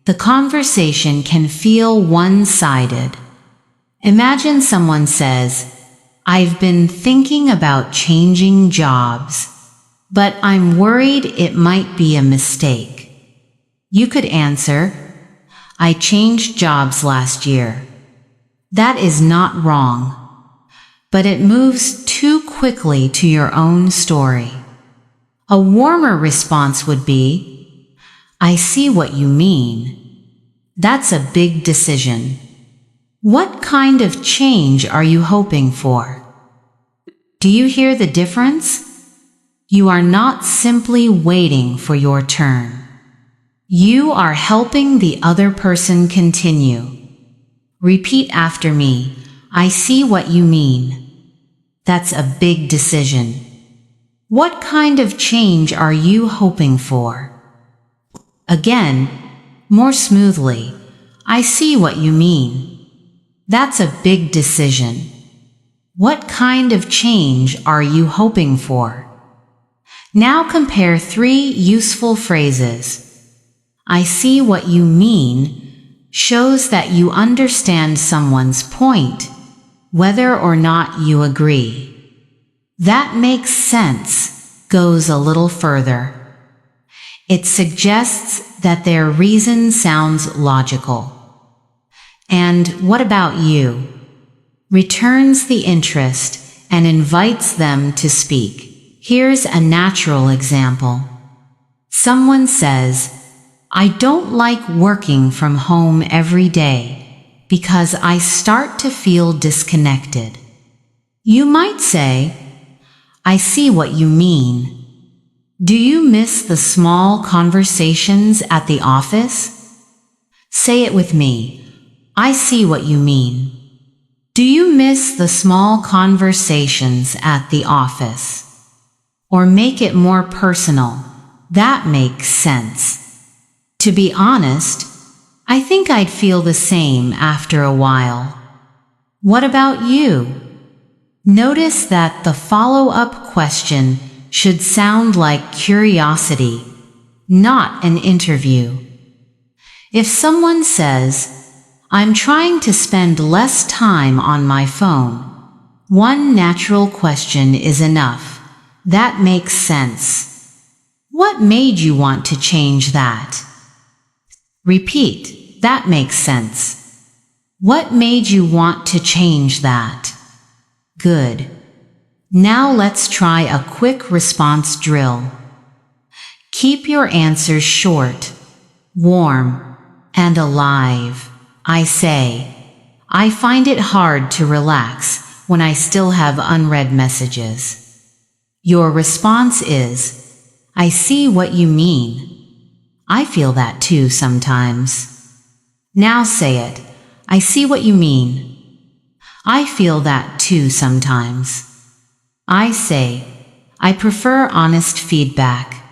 the conversation can feel one-sided. Imagine someone says, I've been thinking about changing jobs, but I'm worried it might be a mistake. You could answer, I changed jobs last year. That is not wrong, but it moves too quickly to your own story. A warmer response would be, I see what you mean. That's a big decision. What kind of change are you hoping for? Do you hear the difference? You are not simply waiting for your turn. You are helping the other person continue. Repeat after me. I see what you mean. That's a big decision. What kind of change are you hoping for? Again, more smoothly. I see what you mean. That's a big decision. What kind of change are you hoping for? Now compare three useful phrases. I see what you mean shows that you understand someone's point, whether or not you agree. That makes sense goes a little further. It suggests that their reason sounds logical. And what about you? Returns the interest and invites them to speak. Here's a natural example. Someone says, I don't like working from home every day because I start to feel disconnected. You might say, I see what you mean. Do you miss the small conversations at the office? Say it with me. I see what you mean. Do you miss the small conversations at the office? Or make it more personal. That makes sense. To be honest, I think I'd feel the same after a while. What about you? Notice that the follow-up question should sound like curiosity, not an interview. If someone says, I'm trying to spend less time on my phone, one natural question is enough. That makes sense. What made you want to change that? Repeat, that makes sense. What made you want to change that? Good. Now let's try a quick response drill. Keep your answers short, warm, and alive. I say, I find it hard to relax when I still have unread messages. Your response is, I see what you mean. I feel that too sometimes. Now say it. I see what you mean. I feel that too sometimes. I say, I prefer honest feedback,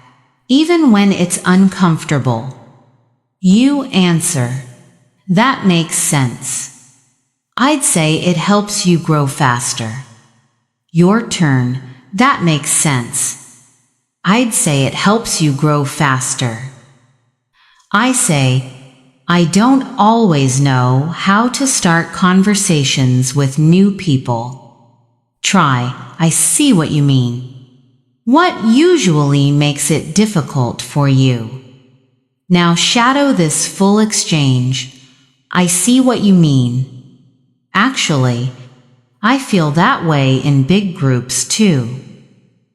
even when it's uncomfortable. You answer, that makes sense. I'd say it helps you grow faster. Your turn, that makes sense. I'd say it helps you grow faster. I say, I don't always know how to start conversations with new people. Try, I see what you mean. What usually makes it difficult for you? Now shadow this full exchange. I see what you mean. Actually, I feel that way in big groups too.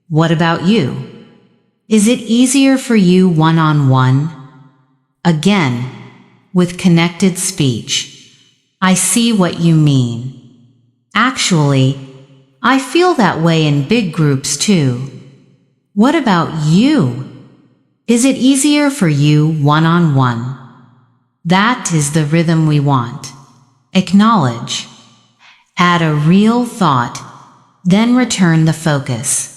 What about you? Is it easier for you one-on-one? Again, with connected speech. I see what you mean. Actually, I feel that way in big groups too. What about you? Is it easier for you one-on-one? That is the rhythm we want. Acknowledge. Add a real thought, then return the focus.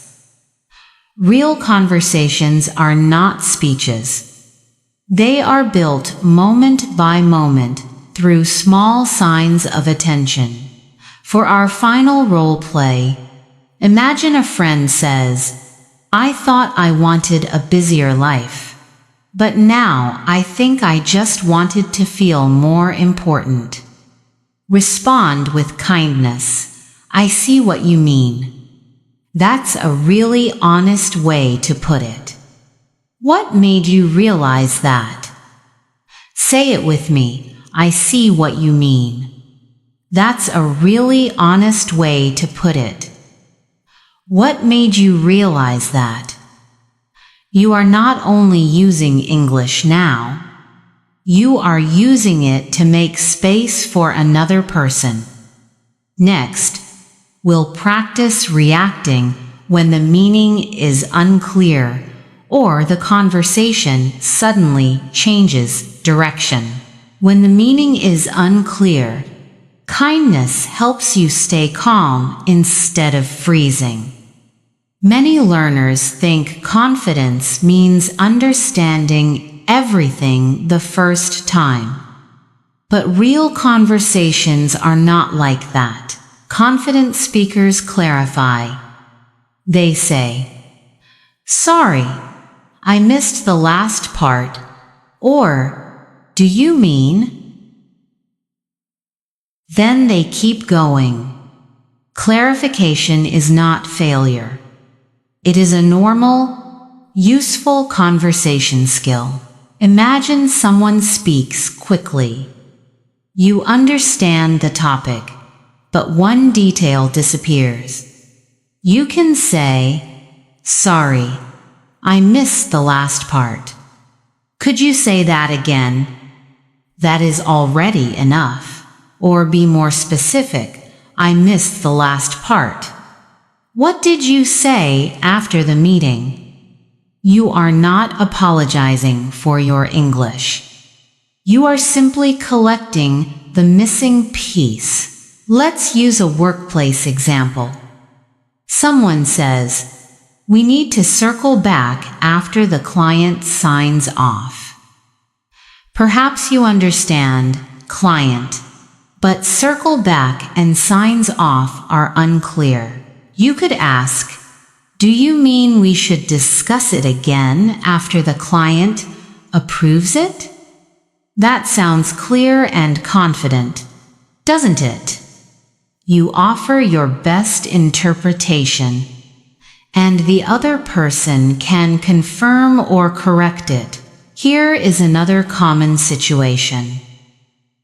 Real conversations are not speeches. They are built moment by moment through small signs of attention. For our final role play, imagine a friend says, I thought I wanted a busier life, but now I think I just wanted to feel more important. Respond with kindness. I see what you mean. That's a really honest way to put it. What made you realize that? Say it with me. I see what you mean. That's a really honest way to put it. What made you realize that? You are not only using English now, you are using it to make space for another person. Next, we'll practice reacting when the meaning is unclear or the conversation suddenly changes direction. When the meaning is unclear, kindness helps you stay calm instead of freezing. Many learners think confidence means understanding everything the first time. But real conversations are not like that. Confident speakers clarify. They say, sorry, I missed the last part, or, do you mean? Then they keep going. Clarification is not failure. It is a normal, useful conversation skill. Imagine someone speaks quickly. You understand the topic, but one detail disappears. You can say, sorry, I missed the last part. Could you say that again? That is already enough. Or be more specific, I missed the last part. What did you say after the meeting? You are not apologizing for your English. You are simply collecting the missing piece. Let's use a workplace example. Someone says, we need to circle back after the client signs off. Perhaps you understand client, but circle back and signs off are unclear. You could ask, do you mean we should discuss it again after the client approves it? That sounds clear and confident, doesn't it? You offer your best interpretation. and the other person can confirm or correct it. Here is another common situation.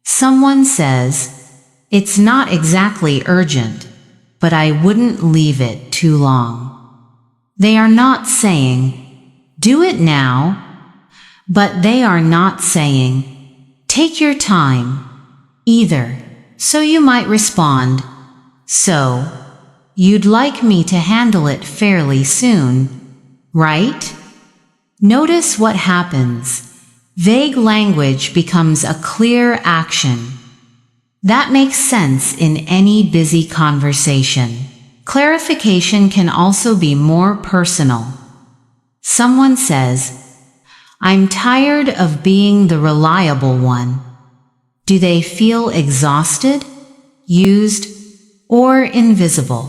Someone says, "It's not exactly urgent, but I wouldn't leave it too long." They are not saying, "Do it now," but they are not saying, "Take your time," either. So you might respond, "So, you'd like me to handle it fairly soon, right?" Notice what happens. Vague language becomes a clear action. That makes sense in any busy conversation. Clarification can also be more personal. Someone says, "I'm tired of being the reliable one." Do they feel exhausted, used, or invisible?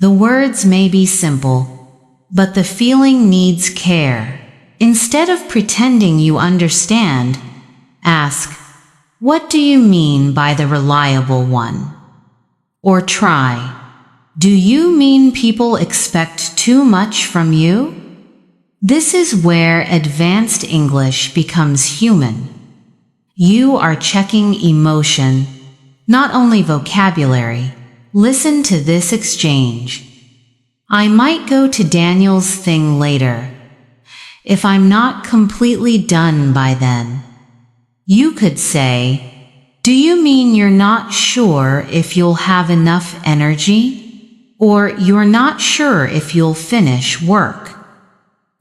The words may be simple, but the feeling needs care. Instead of pretending you understand, ask, "What do you mean by the reliable one?" Or try, "Do you mean people expect too much from you?" This is where advanced English becomes human. You are checking emotion, not only vocabulary. Listen to this exchange. "I might go to Daniel's thing later, if I'm not completely done by then." You could say, "Do you mean you're not sure if you'll have enough energy? Or you're not sure if you'll finish work?"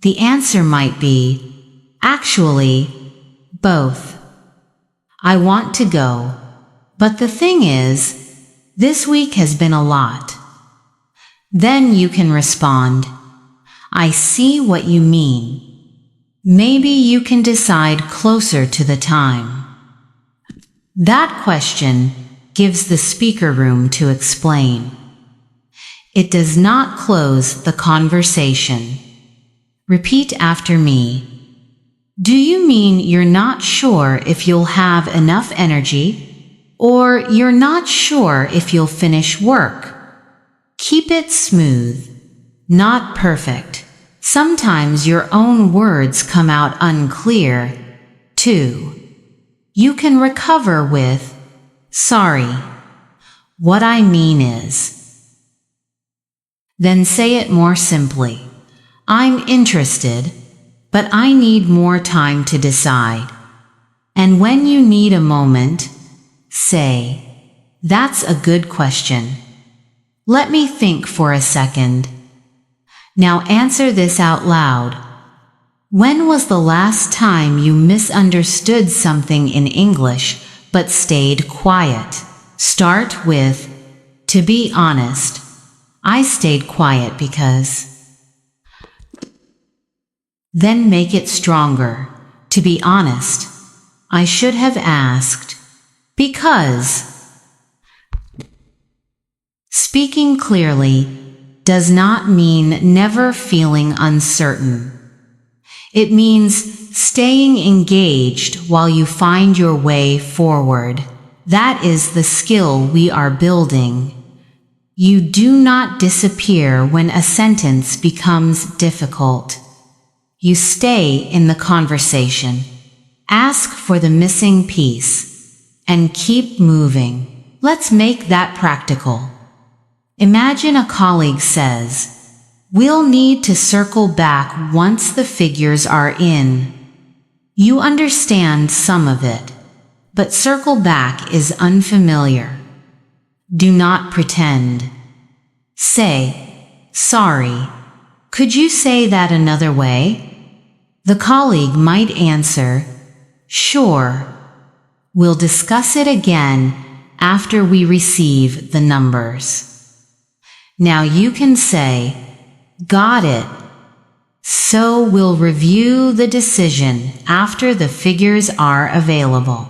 The answer might be, "Actually, both. I want to go, but the thing is, this week has been a lot." Then you can respond, "I see what you mean. Maybe you can decide closer to the time." That question gives the speaker room to explain. It does not close the conversation. Repeat after me. "Do you mean you're not sure if you'll have enough energy? Or you're not sure if you'll finish work?" Keep it smooth, not perfect. Sometimes your own words come out unclear, too. You can recover with, "Sorry, what I mean is." Then say it more simply. "I'm interested, but I need more time to decide." And when you need a moment, say, "That's a good question. Let me think for a second." Now answer this out loud. When was the last time you misunderstood something in English but stayed quiet? Start with, "To be honest, I stayed quiet because." Then make it stronger. "To be honest, I should have asked because." Speaking clearly does not mean never feeling uncertain. It means staying engaged while you find your way forward. That is the skill we are building. You do not disappear when a sentence becomes difficult. You stay in the conversation. Ask for the missing piece and keep moving. Let's make that practical. Imagine a colleague says, "We'll need to circle back once the figures are in." You understand some of it, but circle back is unfamiliar. Do not pretend. Say, "Sorry, could you say that another way?" The colleague might answer, "Sure, we'll discuss it again after we receive the numbers." Now you can say, "Got it. So we'll review the decision after the figures are available."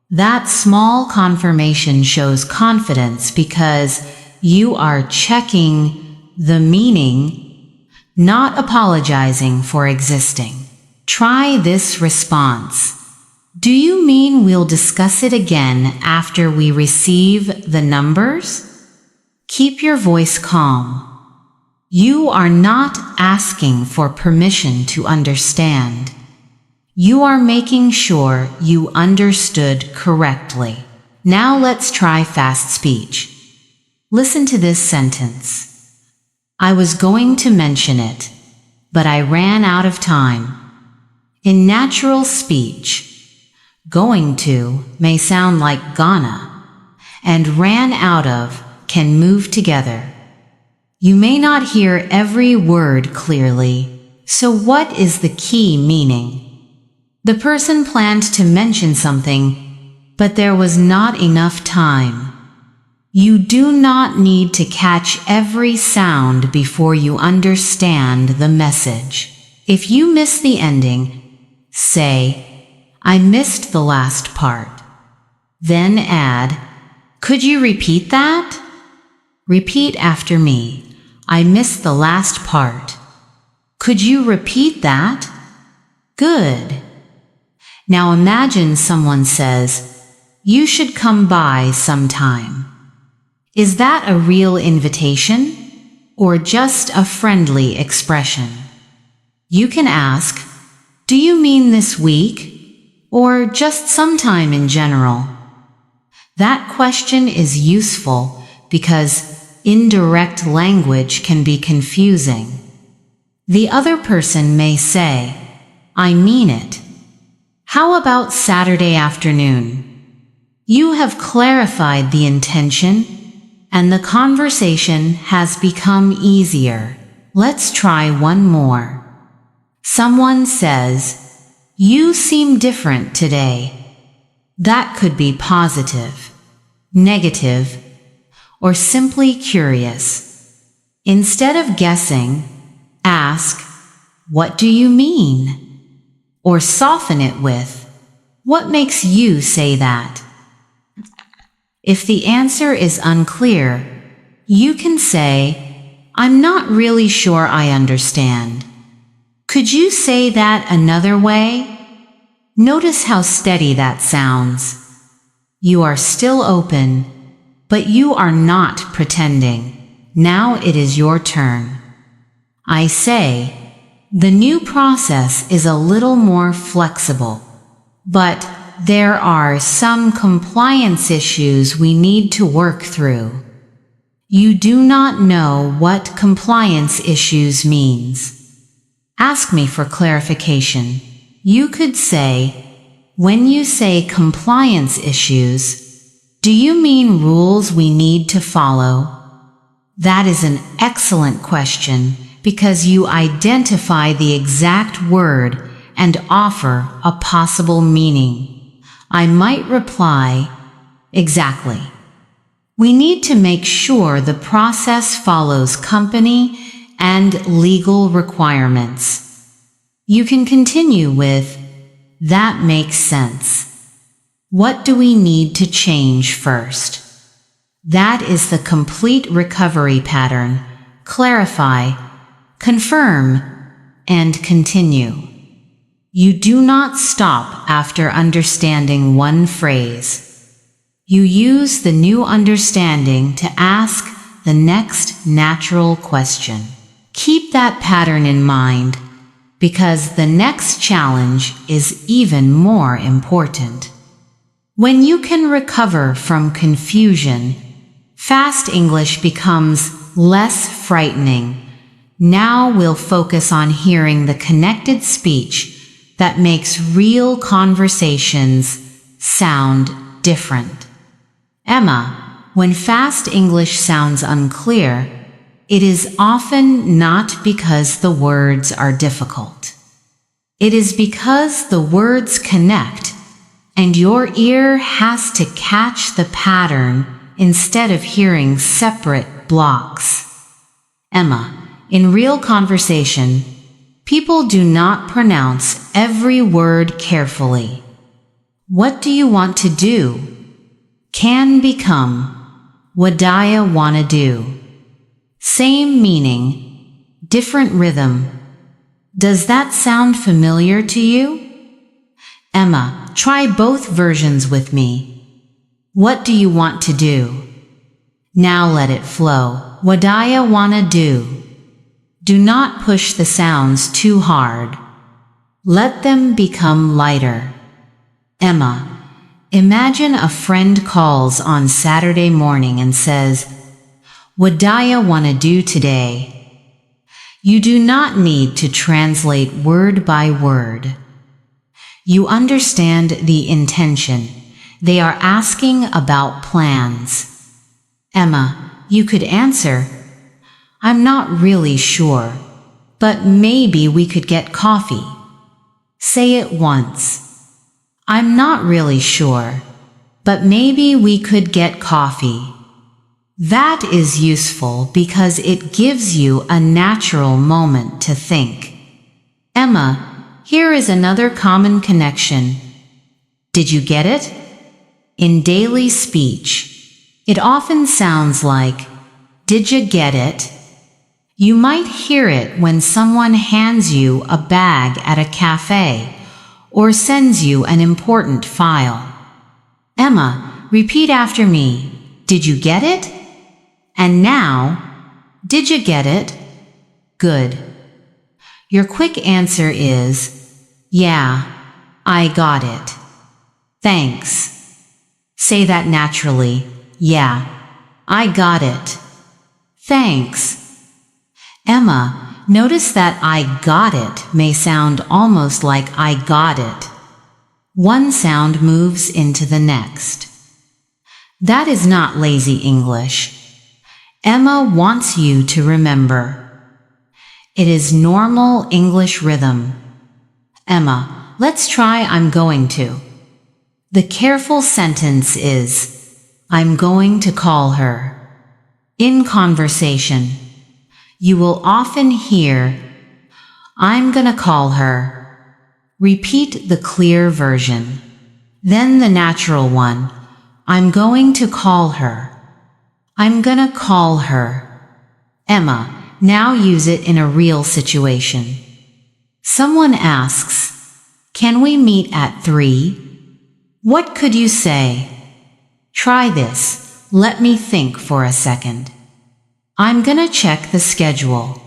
That small confirmation shows confidence because you are checking the meaning, not apologizing for existing. Try this response. "Do you mean we'll discuss it again after we receive the numbers?" Keep your voice calm. You are not asking for permission to understand. You are making sure you understood correctly. Now let's try fast speech. Listen to this sentence. I was going to mention it, but I ran out of time. In natural speech, going to may sound like gonna, and ran out of can move together. You may not hear every word clearly, so what is the key meaning? The person planned to mention something, but there was not enough time. You do not need to catch every sound before you understand the message. If you miss the ending, say, I missed the last part. Then add, could you repeat that? Repeat after me. I missed the last part. Could you repeat that? Good. Now imagine someone says, you should come by sometime. Is that a real invitation or just a friendly expression? You can ask, do you mean this week or just sometime in general? That question is useful because indirect language can be confusing. The other person may say, I mean it. How about Saturday afternoon? You have clarified the intention, and the conversation has become easier. Let's try one more. Someone says, you seem different today. That could be positive, negative, or simply curious. Instead of guessing, ask, what do you mean? Or soften it with, what makes you say that? If the answer is unclear, you can say, I'm not really sure I understand. Could you say that another way? Notice how steady that sounds. You are still open, but you are not pretending. Now it is your turn. I say, the new process is a little more flexible, but there are some compliance issues we need to work through. You do not know what compliance issues means. Ask me for clarification. You could say, when you say compliance issues, do you mean rules we need to follow? That is an excellent question because you identify the exact word and offer a possible meaning. I might reply, exactly. We need to make sure the process follows company and legal requirements. You can continue with, that makes sense. What do we need to change first? That is the complete recovery pattern. Clarify, confirm, and continue. You do not stop after understanding one phrase. You use the new understanding to ask the next natural question. Keep that pattern in mind, because the next challenge is even more important. When you can recover from confusion, fast English becomes less frightening. Now we'll focus on hearing the connected speech that makes real conversations sound different. Emma, when fast English sounds unclear, it is often not because the words are difficult. It is because the words connect, and your ear has to catch the pattern instead of hearing separate blocks. Emma, in real conversation, people do not pronounce every word carefully. What do you want to do? Can become, wadaya wanna do. Same meaning, different rhythm. Does that sound familiar to you? Emma, try both versions with me. What do you want to do? Now let it flow. Wadaya wanna do. Do not push the sounds too hard. Let them become lighter. Emma, imagine a friend calls on Saturday morning and says, "What Daya wanna do today?" You do not need to translate word by word. You understand the intention. They are asking about plans. Emma, you could answer, "I'm not really sure, but maybe we could get coffee." Say it once. I'm not really sure, but maybe we could get coffee. That is useful because it gives you a natural moment to think. Emma, here is another common connection. Did you get it? In daily speech, it often sounds like, "Did you get it?" You might hear it when someone hands you a bag at a cafe or sends you an important file. Emma, repeat after me. Did you get it? And now, did you get it? Good. Your quick answer is, "Yeah, I got it. Thanks." Say that naturally. Yeah, I got it. Thanks. Emma, notice that "I got it" may sound almost like "I got it." One sound moves into the next. That is not lazy English. Emma wants you to remember. It is normal English rhythm. Emma, let's try "I'm going to." The careful sentence is, "I'm going to call her." In conversation, you will often hear, "I'm gonna call her." Repeat the clear version. Then the natural one, "I'm going to call her." I'm gonna call her. Emma, now use it in a real situation. Someone asks, "Can we meet at 3? What could you say? Try this. Let me think for a second. I'm gonna check the schedule.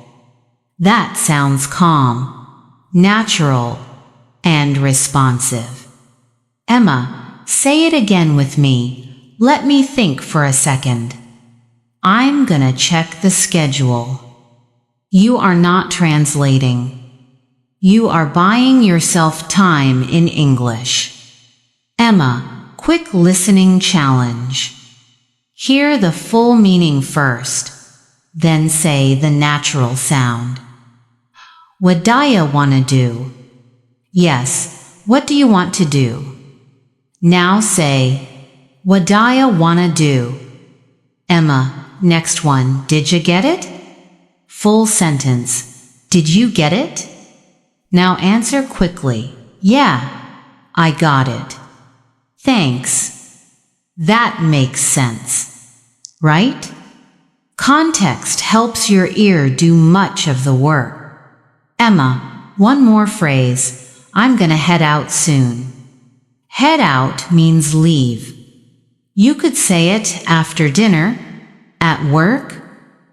That sounds calm, natural, and responsive. Emma, say it again with me. Let me think for a second. I'm gonna check the schedule. You are not translating. You are buying yourself time in English. Emma, quick listening challenge. Hear the full meaning first, then say the natural sound. What Daya wanna do? Yes, what do you want to do? Now say, what Daya wanna do? Emma, next one, did you get it? Full sentence, did you get it? Now answer quickly, yeah, I got it. Thanks. That makes sense, right? Context helps your ear do much of the work. Emma, one more phrase. I'm gonna head out soon. Head out means leave. You could say it after dinner, at work,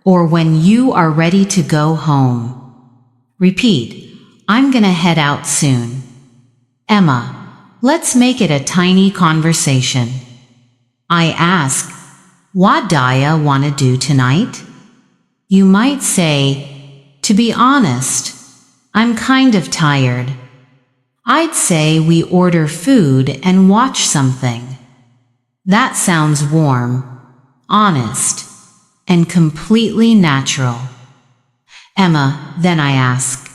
or when you are ready to go home. Repeat, I'm gonna head out soon. Emma, let's make it a tiny conversation. I ask, what Daya wanna do tonight? You might say, to be honest, I'm kind of tired. I'd say we order food and watch something. That sounds warm, honest, and completely natural. Emma, then I ask,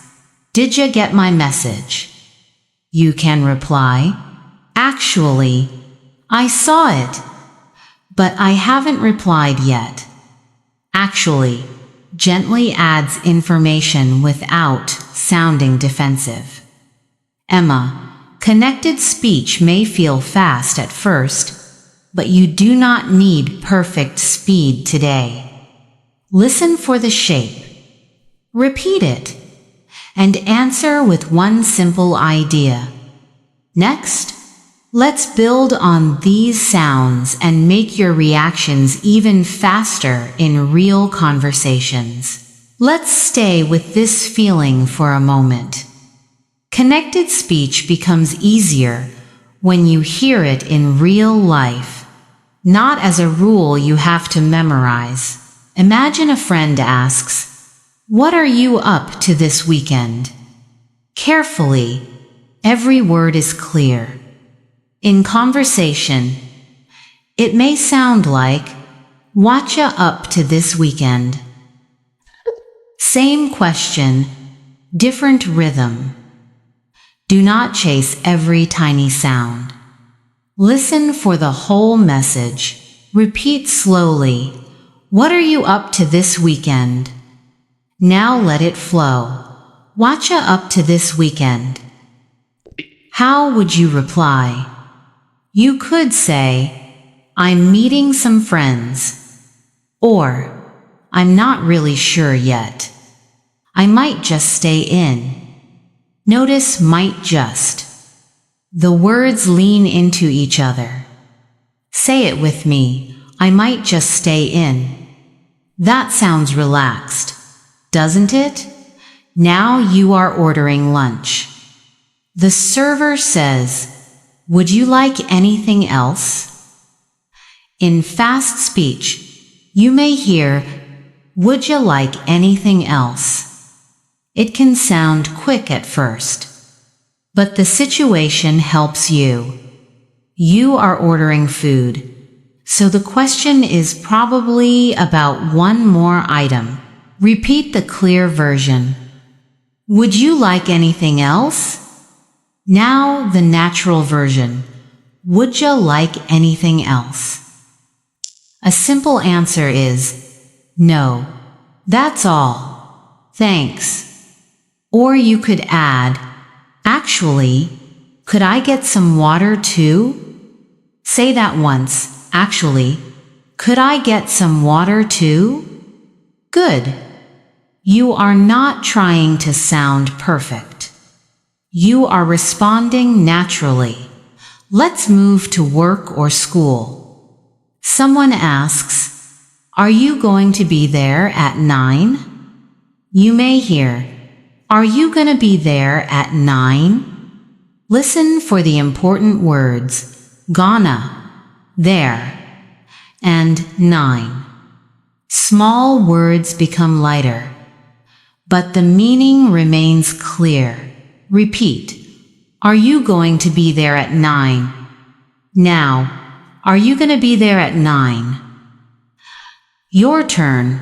did you get my message? You can reply, actually, I saw it, but I haven't replied yet. Actually gently adds information without sounding defensive. Emma, connected speech may feel fast at first, but you do not need perfect speed today. Listen for the shape. Repeat it, and answer with one simple idea. Next, let's build on these sounds and make your reactions even faster in real conversations. Let's stay with this feeling for a moment. Connected speech becomes easier when you hear it in real life, not as a rule you have to memorize. Imagine a friend asks, "What are you up to this weekend?" Carefully, every word is clear. In conversation, it may sound like, "Whatcha up to this weekend?" Same question, different rhythm. Do not chase every tiny sound. Listen for the whole message. Repeat slowly, "What are you up to this weekend?" Now let it flow. Whatcha up to this weekend? How would you reply? You could say, "I'm meeting some friends," or "I'm not really sure yet. I might just stay in." Notice might just. The words lean into each other. Say it with me, "I might just stay in." That sounds relaxed, doesn't it? Now you are ordering lunch. The server says, "Would you like anything else?" In fast speech, you may hear, "Would you like anything else?" It can sound quick at first, but the situation helps you. You are ordering food, so the question is probably about one more item. Repeat the clear version. Would you like anything else? Now the natural version. Would you like anything else? A simple answer is, "No, that's all. Thanks." Or you could add, "Actually, could I get some water too?" Say that once. Actually, could I get some water too? Good. You are not trying to sound perfect. You are responding naturally. Let's move to work or school. Someone asks, "Are you going to be there at 9?" You may hear, "Are you going to be there at 9?" Listen for the important words, gonna, there, and 9. Small words become lighter, but the meaning remains clear. Repeat, "Are you going to be there at 9?" Now, "Are you going to be there at 9?" Your turn.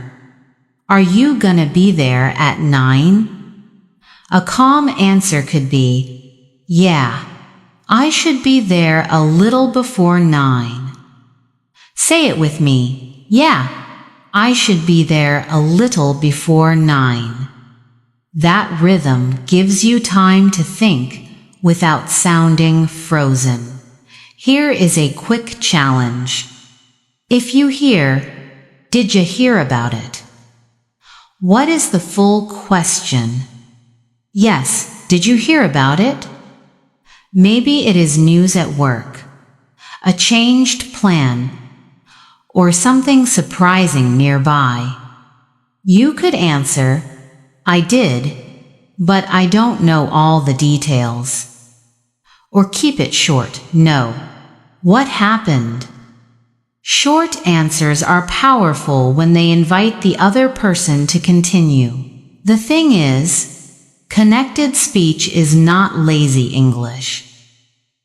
"Are you going to be there at 9?" A calm answer could be, "Yeah, I should be there a little before 9. Say it with me. Yeah, I should be there a little before 9. That rhythm gives you time to think without sounding frozen. Here is a quick challenge. If you hear, "Did you hear about it?" What is the full question? Yes, did you hear about it? Maybe it is news at work, a changed plan, or something surprising nearby. You could answer, "I did, but I don't know all the details." Or keep it short, "No. What happened?" Short answers are powerful when they invite the other person to continue. The thing is, connected speech is not lazy English.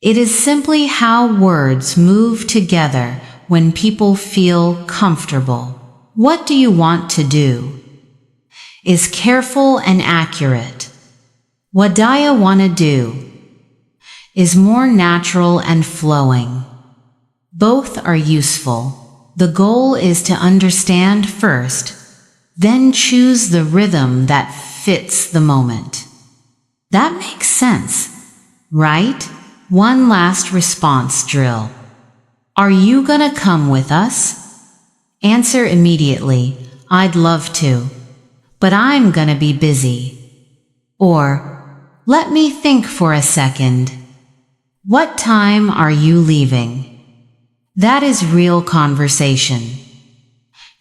It is simply how words move together when people feel comfortable. What do you want to do? Is careful and accurate. What do you want to do? Is more natural and flowing. Both are useful. The goal is to understand first, then choose the rhythm that fits the moment. That makes sense, right? One last response drill. Are you gonna come with us? Answer immediately, "I'd love to, but I'm gonna be busy." Or, "Let me think for a second. What time are you leaving?" That is real conversation.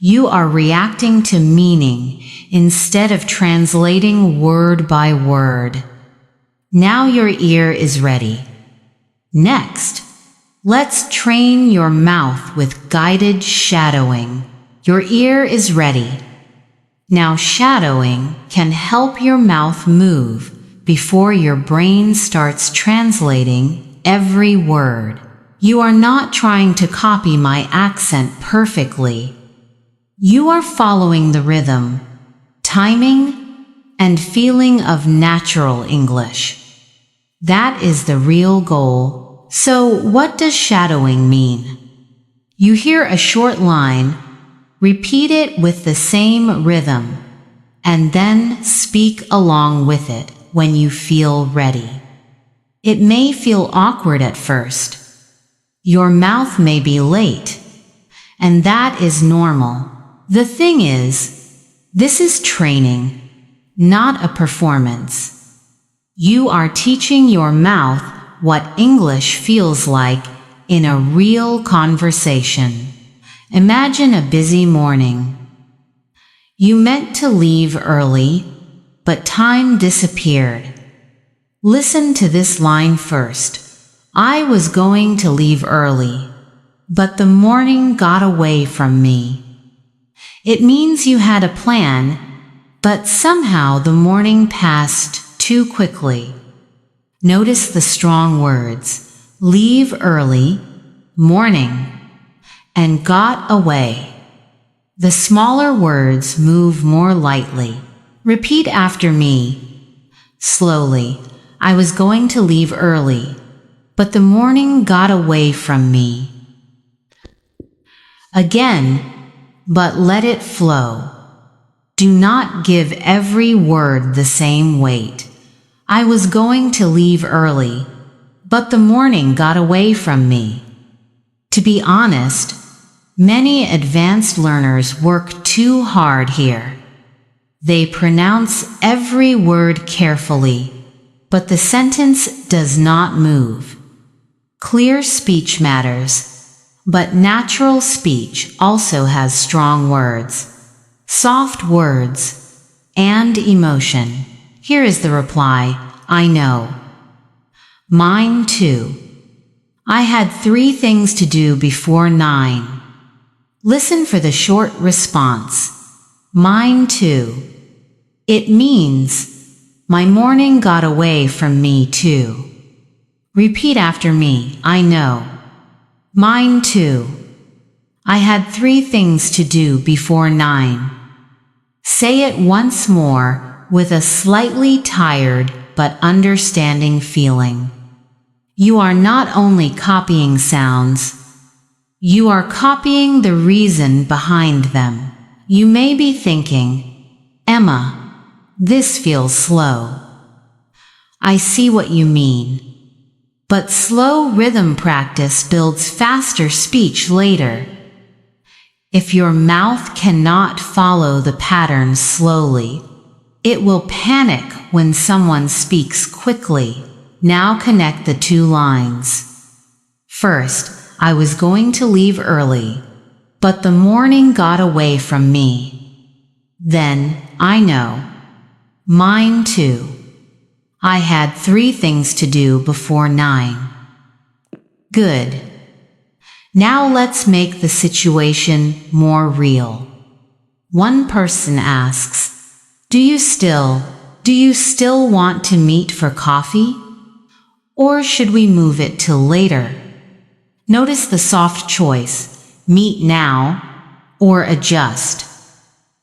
You are reacting to meaning instead of translating word by word. Now your ear is ready. Next, let's train your mouth with guided shadowing. Your ear is ready. Now shadowing can help your mouth move before your brain starts translating every word. You are not trying to copy my accent perfectly. You are following the rhythm, timing, and feeling of natural English. That is the real goal. So, what does shadowing mean? You hear a short line, repeat it with the same rhythm, and then speak along with it when you feel ready. It may feel awkward at first. Your mouth may be late, and that is normal. The thing is, this is training, not a performance. You are teaching your mouth what English feels like in a real conversation. Imagine a busy morning. You meant to leave early, but time disappeared. Listen to this line first. I was going to leave early, but the morning got away from me. It means you had a plan, but somehow the morning passed too quickly. Notice the strong words, leave early, morning, and got away. The smaller words move more lightly. Repeat after me. Slowly, I was going to leave early, but the morning got away from me. Again, but let it flow. Do not give every word the same weight. I was going to leave early, but the morning got away from me. To be honest, many advanced learners work too hard here. They pronounce every word carefully, but the sentence does not move. Clear speech matters, but natural speech also has strong words, soft words, and emotion. Here is the reply, I know. Mine too. I had 3 things to do before 9. Listen for the short response. Mine too. It means, my morning got away from me too. Repeat after me, I know. Mine too. I had 3 things to do before 9. Say it once more with a slightly tired but understanding feeling. You are not only copying sounds, you are copying the reason behind them. You may be thinking, Emma, this feels slow. I see what you mean. But slow rhythm practice builds faster speech later. If your mouth cannot follow the pattern slowly, it will panic when someone speaks quickly. Now connect the 2 lines. First, I was going to leave early, but the morning got away from me. Then, I know. Mine too. I had 3 things to do before 9. Good. Now let's make the situation more real. One person asks, Do you still want to meet for coffee? Or should we move it till later? Notice the soft choice, meet now or adjust.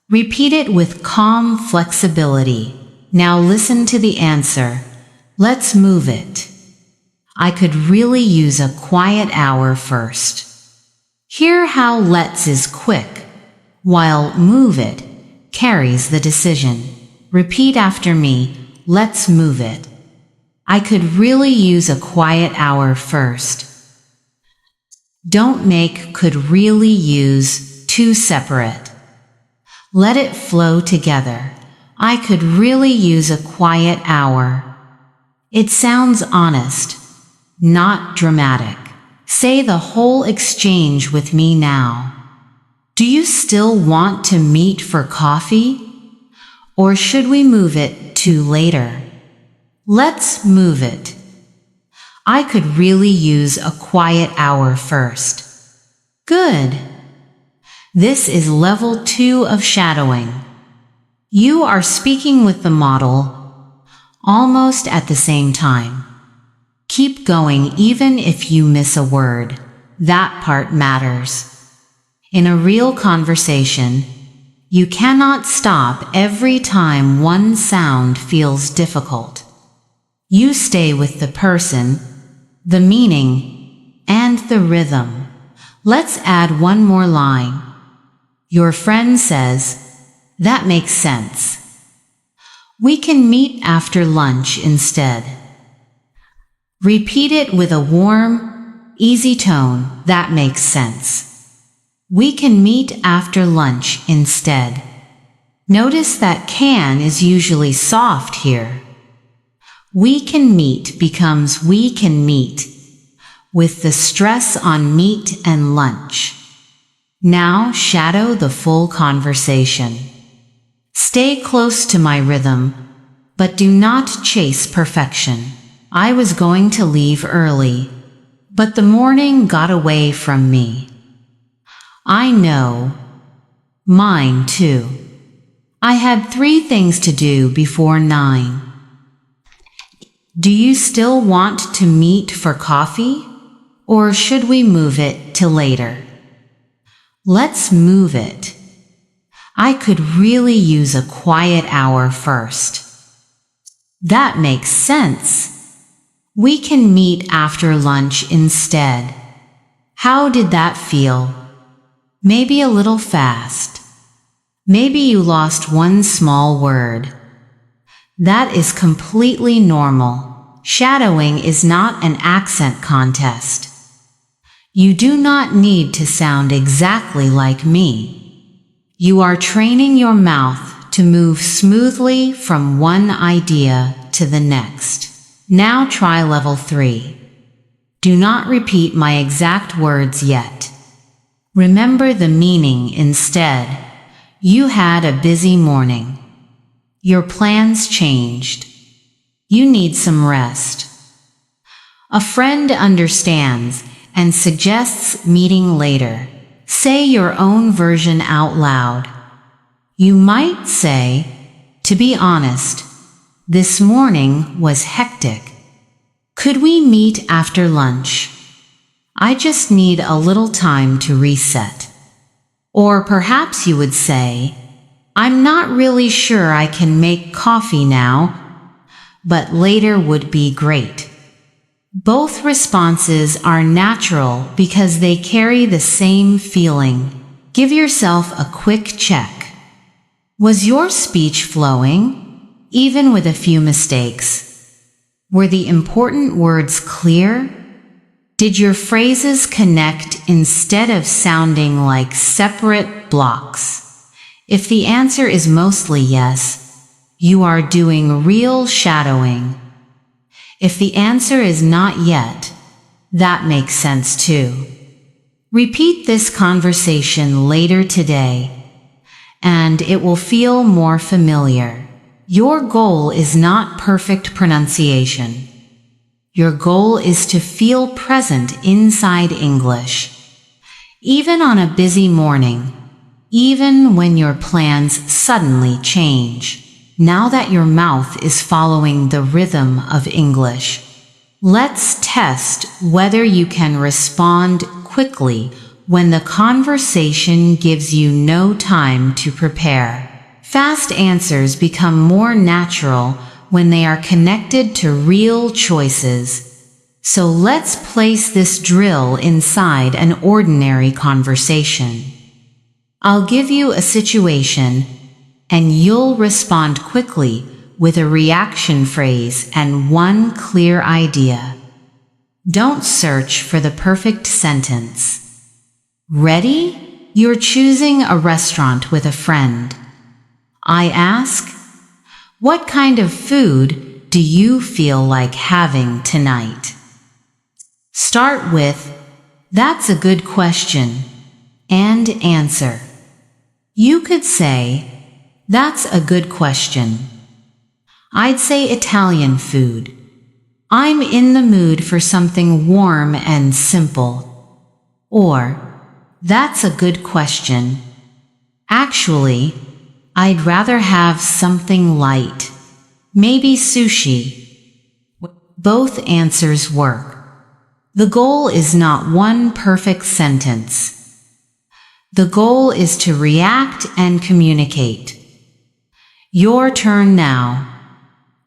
Repeat it with calm flexibility. Now listen to the answer. Let's move it. I could really use a quiet hour first. Hear how let's is quick, while move it carries the decision. Repeat after me, let's move it. I could really use a quiet hour first. Don't make could really use too separate. Let it flow together. I could really use a quiet hour. It sounds honest, not dramatic. Say the whole exchange with me now. Do you still want to meet for coffee? Or should we move it to later? Let's move it. I could really use a quiet hour first. Good. This is level 2 of shadowing. You are speaking with the model almost at the same time. Keep going even if you miss a word. That part matters. In a real conversation, you cannot stop every time one sound feels difficult. You stay with the person, the meaning, and the rhythm. Let's add one more line. Your friend says, "That makes sense. We can meet after lunch instead." Repeat it with a warm, easy tone. That makes sense. We can meet after lunch instead. Notice that can is usually soft here. We can meet becomes we can meet, with the stress on meet and lunch. Now shadow the full conversation. Stay close to my rhythm, but do not chase perfection. I was going to leave early, but the morning got away from me. I know. Mine too. I had 3 things to do before 9. Do you still want to meet for coffee? Or should we move it to later? Let's move it. I could really use a quiet hour first. That makes sense. We can meet after lunch instead. How did that feel? Maybe a little fast. Maybe you lost one small word. That is completely normal. Shadowing is not an accent contest. You do not need to sound exactly like me. You are training your mouth to move smoothly from one idea to the next. Now try level 3. Do not repeat my exact words yet. Remember the meaning instead. You had a busy morning. Your plans changed. You need some rest. A friend understands and suggests meeting later. Say your own version out loud. You might say, "To be honest, this morning was hectic. Could we meet after lunch? I just need a little time to reset." Or perhaps you would say, "I'm not really sure I can make coffee now, but later would be great." Both responses are natural because they carry the same feeling. Give yourself a quick check. Was your speech flowing, even with a few mistakes? Were the important words clear? Did your phrases connect instead of sounding like separate blocks? If the answer is mostly yes, you are doing real shadowing. If the answer is not yet, that makes sense too. Repeat this conversation later today, and it will feel more familiar. Your goal is not perfect pronunciation. Your goal is to feel present inside English. Even on a busy morning, even when your plans suddenly change. Now that your mouth is following the rhythm of English, let's test whether you can respond quickly when the conversation gives you no time to prepare. Fast answers become more natural when they are connected to real choices. So let's place this drill inside an ordinary conversation. I'll give you a situation, and you'll respond quickly with a reaction phrase and one clear idea. Don't search for the perfect sentence. Ready? You're choosing a restaurant with a friend. I ask, "What kind of food do you feel like having tonight?" Start with, "That's a good question," and answer. You could say, "That's a good question. I'd say Italian food. I'm in the mood for something warm and simple." Or, "That's a good question. Actually, I'd rather have something light. Maybe sushi." Both answers work. The goal is not one perfect sentence. The goal is to react and communicate. Your turn now.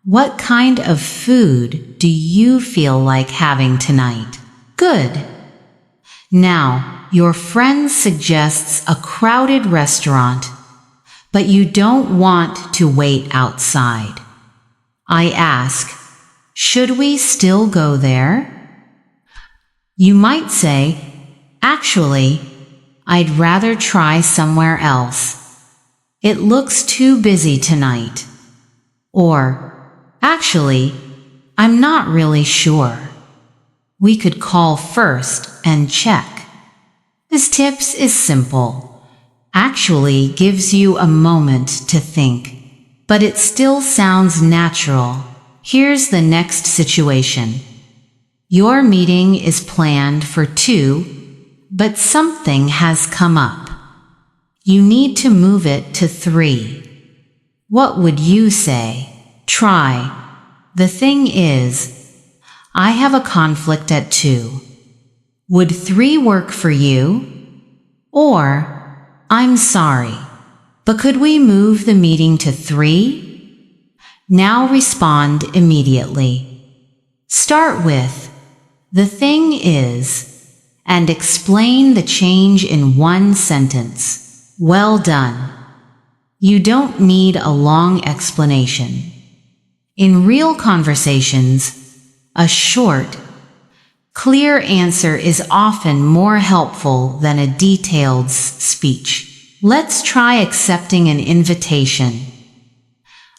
What kind of food do you feel like having tonight? Good. Now, your friend suggests a crowded restaurant, but you don't want to wait outside. I ask, "Should we still go there?" You might say, "Actually, I'd rather try somewhere else. It looks too busy tonight." Or, "Actually, I'm not really sure. We could call first and check." This tips is simple. Actually gives you a moment to think, but it still sounds natural. Here's the next situation. Your meeting is planned for 2, but something has come up. You need to move it to 3. What would you say? Try. "The thing is, I have a conflict at 2. Would 3 work for you?" Or, "I'm sorry, but could we move the meeting to 3? Now respond immediately. Start with, "The thing is," and explain the change in one sentence. Well done. You don't need a long explanation. In real conversations, a short, clear answer is often more helpful than a detailed speech. Let's try accepting an invitation.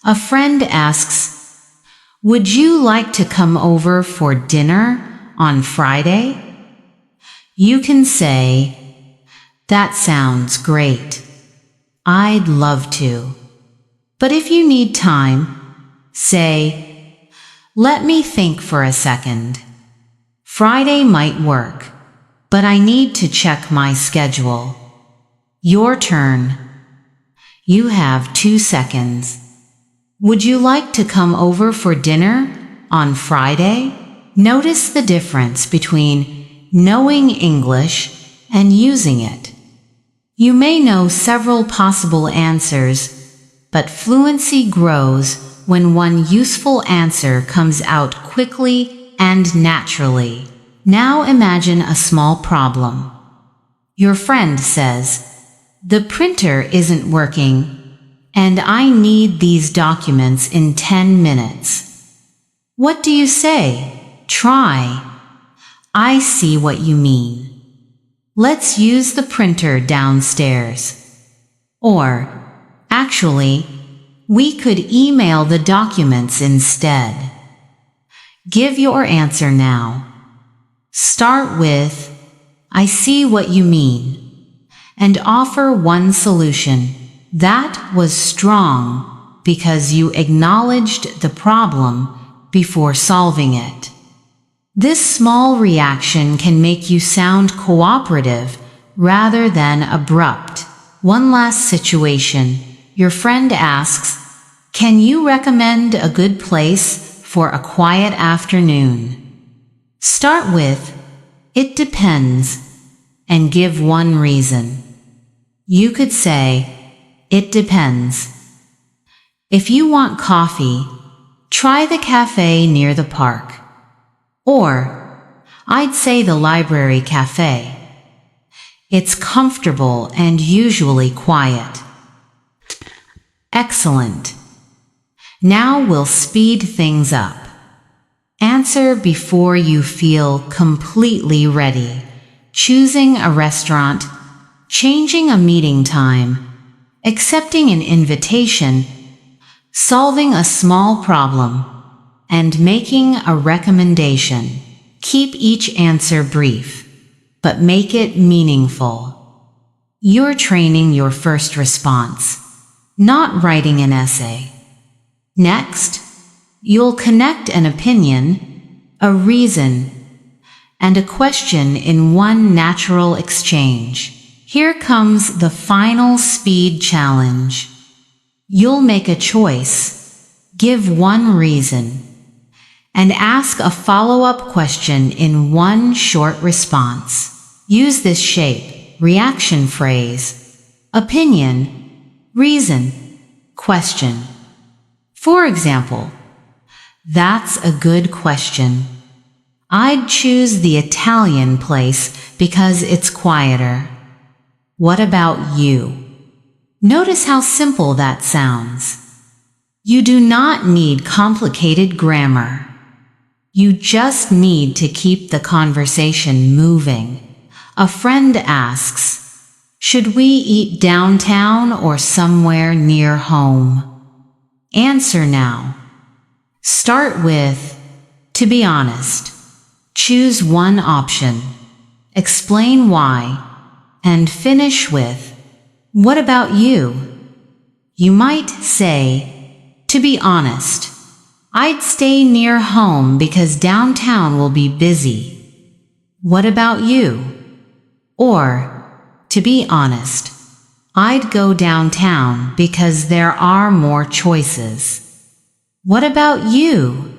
A friend asks, "Would you like to come over for dinner on Friday?" You can say, "That sounds great. I'd love to. But if you need time, say, let me think for a second. Friday might work, but I need to check my schedule." Your turn. You have 2 seconds. Would you like to come over for dinner on Friday? Notice the difference between knowing English and using it. You may know several possible answers, but fluency grows when one useful answer comes out quickly and naturally. Now imagine a small problem. Your friend says, "The printer isn't working, and I need these documents in 10 minutes. What do you say? Try. I see what you mean. Let's use the printer downstairs." Or, "Actually, we could email the documents instead." Give your answer now. Start with, "I see what you mean," and offer one solution. That was strong because you acknowledged the problem before solving it. This small reaction can make you sound cooperative rather than abrupt. One last situation. Your friend asks, "Can you recommend a good place for a quiet afternoon?" Start with, "It depends," and give one reason. You could say, "It depends. If you want coffee, try the cafe near the park." Or, "I'd say the library cafe. It's comfortable and usually quiet." Excellent. Now we'll speed things up. Answer before you feel completely ready. Choosing a restaurant, changing a meeting time, accepting an invitation, solving a small problem, and making a recommendation. Keep each answer brief, but make it meaningful. You're training your first response, not writing an essay. Next, you'll connect an opinion, a reason, and a question in one natural exchange. Here comes the final speed challenge. You'll make a choice, give one reason, and ask a follow-up question in one short response. Use this shape, reaction phrase, opinion, reason, question. For example, that's a good question. I'd choose the Italian place because it's quieter. What about you? Notice how simple that sounds. You do not need complicated grammar. You just need to keep the conversation moving. A friend asks, should we eat downtown or somewhere near home? Answer now. Start with, to be honest. Choose one option. Explain why. And finish with, what about you? You might say, to be honest, I'd stay near home because downtown will be busy. What about you? Or, to be honest, I'd go downtown because there are more choices. What about you?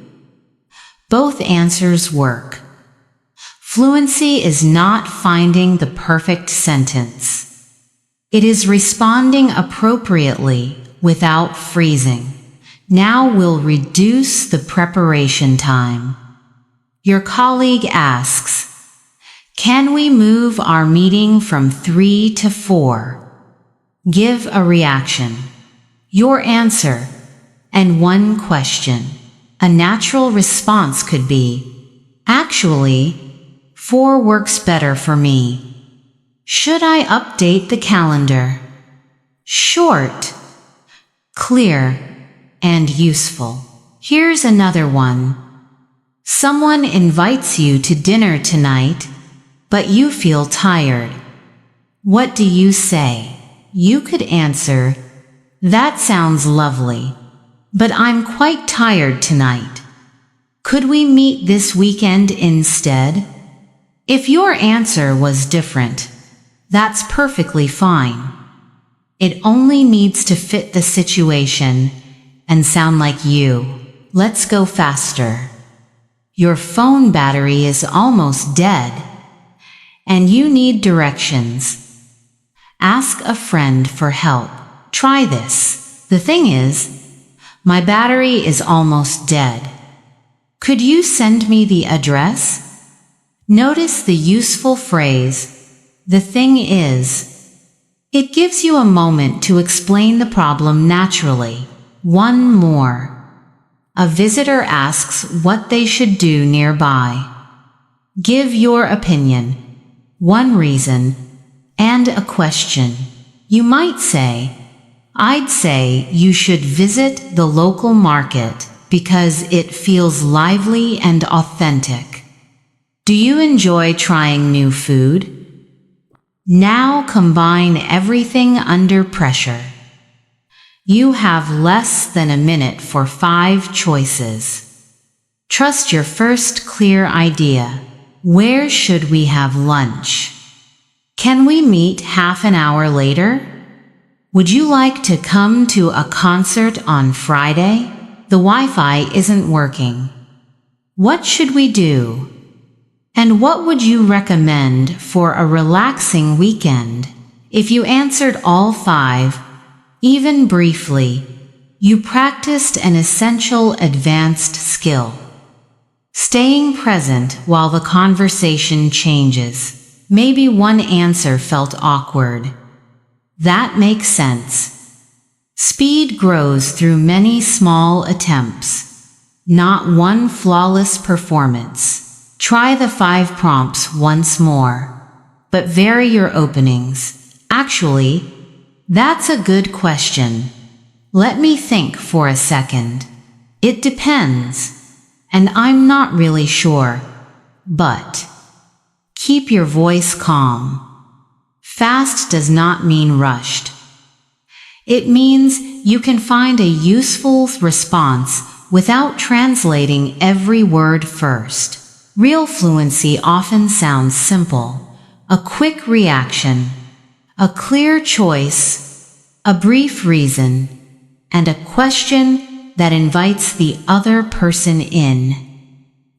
Both answers work. Fluency is not finding the perfect sentence. It is responding appropriately without freezing. Now we'll reduce the preparation time. Your colleague asks, can we move our meeting from 3 to 4? Give a reaction, your answer, and one question. A natural response could be, actually, 4 works better for me. Should I update the calendar? Short, clear, and useful. Here's another one. Someone invites you to dinner tonight, but you feel tired. What do you say? You could answer, that sounds lovely, but I'm quite tired tonight. Could we meet this weekend instead? If your answer was different, that's perfectly fine. It only needs to fit the situation and sound like you. Let's go faster. Your phone battery is almost dead, and you need directions. Ask a friend for help. Try this. The thing is, my battery is almost dead. Could you send me the address? Notice the useful phrase, the thing is. It gives you a moment to explain the problem naturally. One more. A visitor asks what they should do nearby. Give your opinion, one reason, and a question. You might say, I'd say you should visit the local market because it feels lively and authentic. Do you enjoy trying new food? Now combine everything under pressure. You have less than a minute for 5 choices. Trust your first clear idea. Where should we have lunch? Can we meet half an hour later? Would you like to come to a concert on Friday? The Wi-Fi isn't working. What should we do? And what would you recommend for a relaxing weekend? If you answered all 5, even briefly, you practiced an essential advanced skill. Staying present while the conversation changes. Maybe one answer felt awkward. That makes sense. Speed grows through many small attempts, not one flawless performance. Try the 5 prompts once more, but vary your openings. Actually, that's a good question. Let me think for a second. It depends, and I'm not really sure, but keep your voice calm. Fast does not mean rushed. It means you can find a useful response without translating every word first. Real fluency often sounds simple: a quick reaction, a clear choice, a brief reason, and a question that invites the other person in.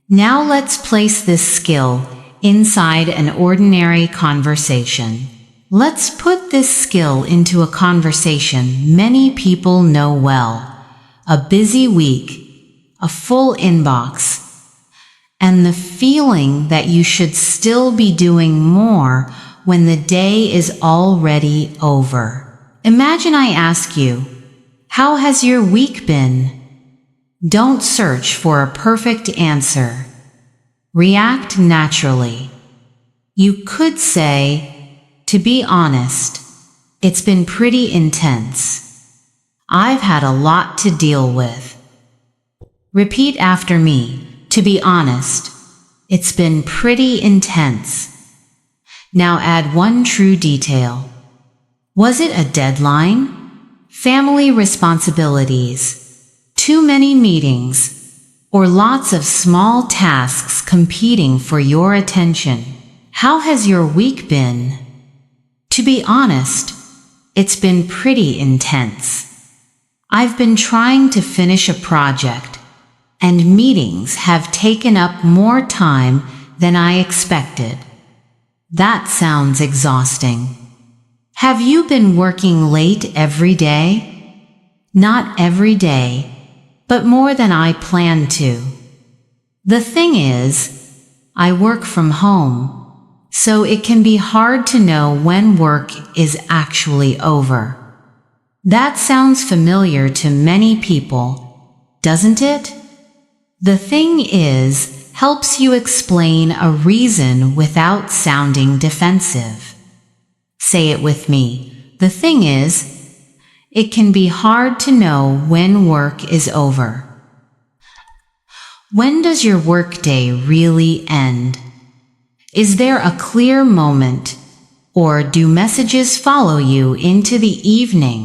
Now let's place this skill inside an ordinary conversation. Let's put this skill into a conversation many people know well. A busy week, a full inbox, and the feeling that you should still be doing more when the day is already over. Imagine I ask you, "How has your week been?" Don't search for a perfect answer. React naturally. You could say, "To be honest, it's been pretty intense. I've had a lot to deal with." Repeat after me. To be honest, it's been pretty intense. Now add one true detail. Was it a deadline? Family responsibilities? Too many meetings? Or lots of small tasks competing for your attention? How has your week been? To be honest, it's been pretty intense. I've been trying to finish a project, and meetings have taken up more time than I expected. That sounds exhausting. Have you been working late every day? Not every day, but more than I planned to. The thing is, I work from home, so it can be hard to know when work is actually over. That sounds familiar to many people, doesn't it? The thing is helps you explain a reason without sounding defensive. Say it with me. The thing is, it can be hard to know when work is over. When does your workday really end? Is there a clear moment, or do messages follow you into the evening?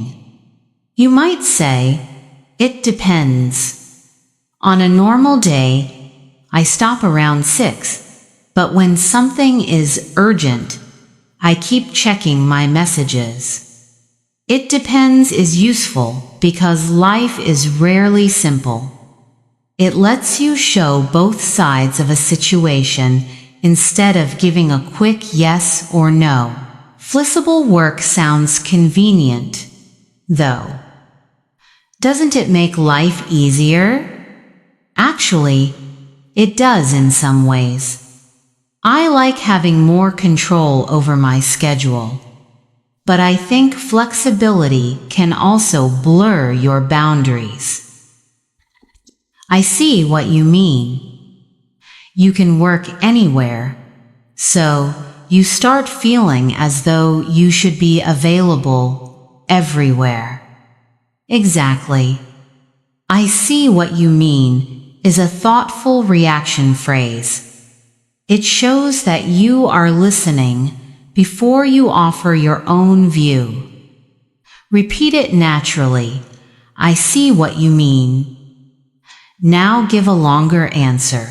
You might say, "It depends. On a normal day, I stop around 6, but when something is urgent, I keep checking my messages." It depends is useful because life is rarely simple. It lets you show both sides of a situation instead of giving a quick yes or no. Flexible work sounds convenient, though. Doesn't it make life easier? Actually, it does in some ways. I like having more control over my schedule, but I think flexibility can also blur your boundaries. I see what you mean. You can work anywhere, so you start feeling as though you should be available everywhere. Exactly. "I see what you mean" is a thoughtful reaction phrase. It shows that you are listening before you offer your own view. Repeat it naturally. "I see what you mean." Now give a longer answer.